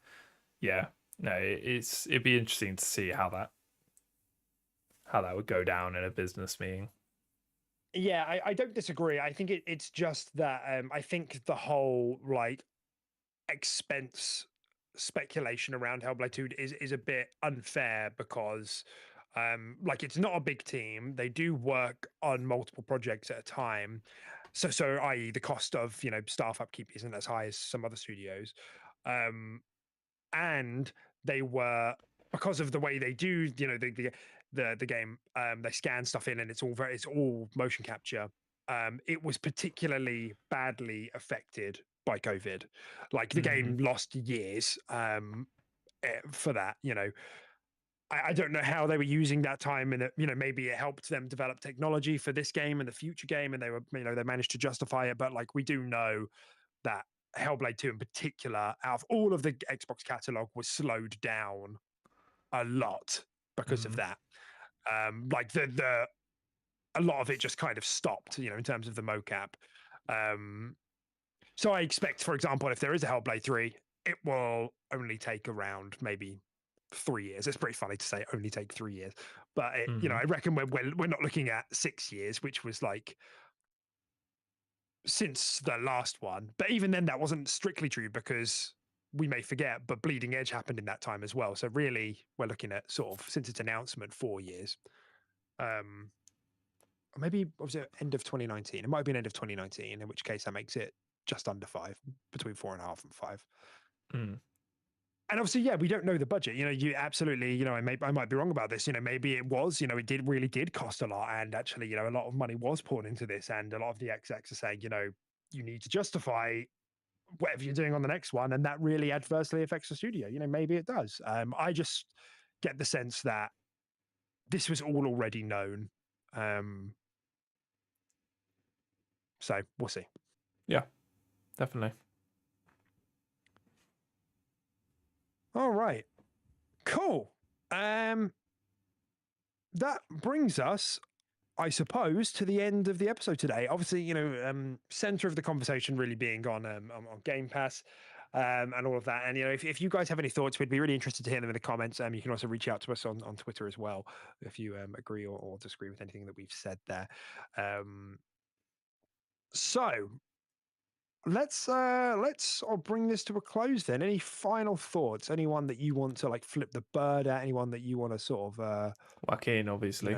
it'd be interesting to see how that would go down in a business meeting. Yeah, I don't disagree. I think it's just that I think the whole like expense speculation around Hellblade 2 is a bit unfair because like it's not a big team. They do work on multiple projects at a time. So i.e. the cost of, staff upkeep isn't as high as some other studios. And they were, because of the way they do, the game, they scan stuff in and it's all motion capture. It was particularly badly affected by COVID. Like the game lost years for that. I don't know how they were using that time, and maybe it helped them develop technology for this game and the future game, and they were, they managed to justify it. But like we do know that Hellblade 2 in particular, out of all of the Xbox catalog, was slowed down a lot because of that. Like a lot of it just kind of stopped, in terms of the mocap. So I expect, for example, if there is a Hellblade 3, it will only take around maybe 3 years. It's pretty funny to say only take 3 years, but I reckon we're not looking at 6 years, which was like since the last one. But even then, that wasn't strictly true because we may forget, but Bleeding Edge happened in that time as well. So really, we're looking at sort of since its announcement 4 years. Maybe was it end of 2019? It might have been end of 2019, in which case that makes it just under 5, between 4.5 and 5. And obviously, yeah, we don't know the budget. You absolutely, I might be wrong about this. Maybe it was, it really did cost a lot, and actually, a lot of money was poured into this, and a lot of the execs are saying, you need to justify whatever you're doing on the next one, and that really adversely affects the studio. Maybe it does. I just get the sense that this was all already known. So we'll see. Yeah, definitely. All right. Cool. that brings us, I suppose, to the end of the episode today. Obviously, center of the conversation really being on Game Pass. And all of that. And, if you guys have any thoughts, we'd be really interested to hear them in the comments. You can also reach out to us on Twitter as well if you agree or disagree with anything that we've said there. So let's bring this to a close then. Any final thoughts? Anyone that you want to flip the bird at? Anyone that you want to sort of Joaquin, obviously.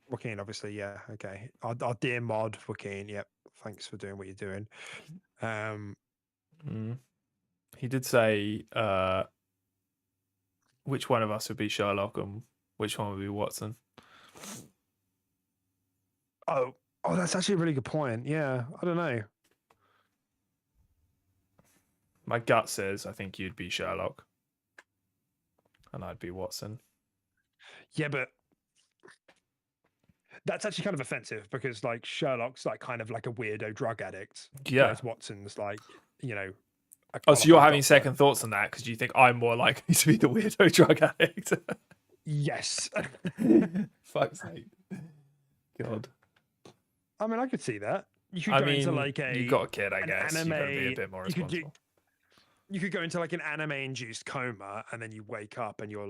Joaquin, obviously, yeah. Okay. Our dear mod, Joaquin, yep. Thanks for doing what you're doing. He did say which one of us would be Sherlock and which one would be Watson. Oh, that's actually a really good point. Yeah, I don't know. My gut says I think you'd be Sherlock and I'd be Watson. Yeah, but that's actually kind of offensive because Sherlock's kind of like a weirdo drug addict. Yeah. Whereas Watson's Oh, so you're having second thoughts on that because you think I'm more likely to be the weirdo drug addict? Yes. Fuck's sake. God. I mean, I could see that. You could go into you've got a kid, I guess. Anime, you've got to be a bit more responsible. You could go into an anime-induced coma and then you wake up and you're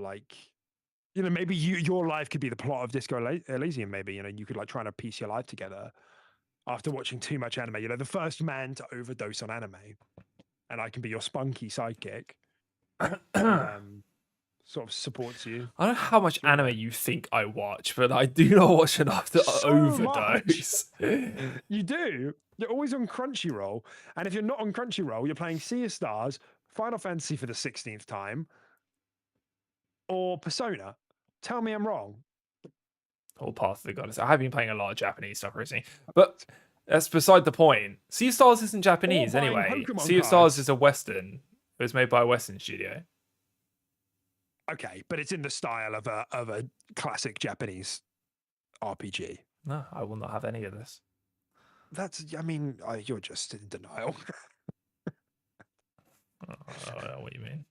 maybe your life could be the plot of Disco Elysium. Maybe you could trying to piece your life together after watching too much anime. The first man to overdose on anime. And I can be your spunky sidekick. Sort of supports you. I don't know how much anime you think I watch, but I do not watch enough to overdose. You do. You're always on Crunchyroll. And if you're not on Crunchyroll, you're playing Sea of Stars, Final Fantasy for the 16th time, or Persona. Tell me I'm wrong. Or Path of the Goddess. I have been playing a lot of Japanese stuff recently. But that's beside the point. Sea of Stars isn't Japanese anyway. Sea of Stars is a Western. It was made by a Western studio. Okay, but it's in the style of a classic Japanese RPG. No, I will not have any of this. You're just in denial. I don't know what you mean.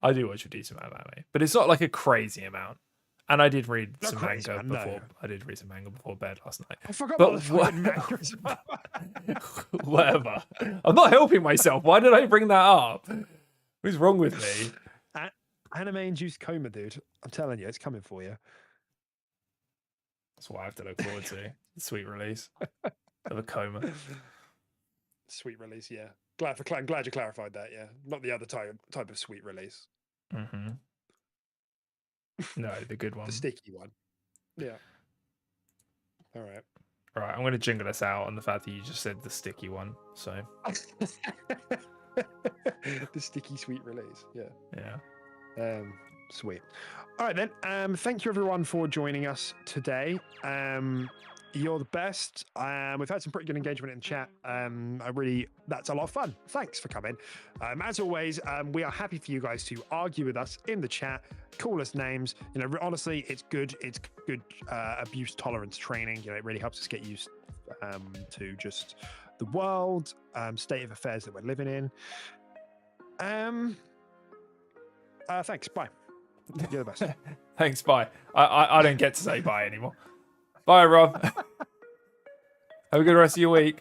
I do watch a decent amount of anime, but it's not like a crazy amount. And I did read some manga before. No. I did read some manga before bed last night. I forgot about the fucking manga as well. Whatever. I'm not helping myself. Why did I bring that up? What's wrong with me? Anime-induced coma, dude. I'm telling you, it's coming for you. That's what I have to look forward to. Sweet release of a coma. Sweet release, yeah. Glad you clarified that. Yeah, not the other type of sweet release. Mm-hmm. No, the good one. The sticky one. Yeah. All right. All right, I'm going to jingle us out on the fact that you just said the sticky one. So. The sticky sweet release. Yeah. Yeah. Sweet. All right then. Thank you everyone for joining us today. You're the best. We've had some pretty good engagement in the chat. That's a lot of fun. Thanks for coming. As always, we are happy for you guys to argue with us in the chat, call us names. Honestly, it's good. It's good abuse tolerance training. It really helps us get used to just the world, state of affairs that we're living in. Thanks. Bye. You're the best. Thanks. Bye. I don't get to say bye anymore. Bye, Rob. Have a good rest of your week.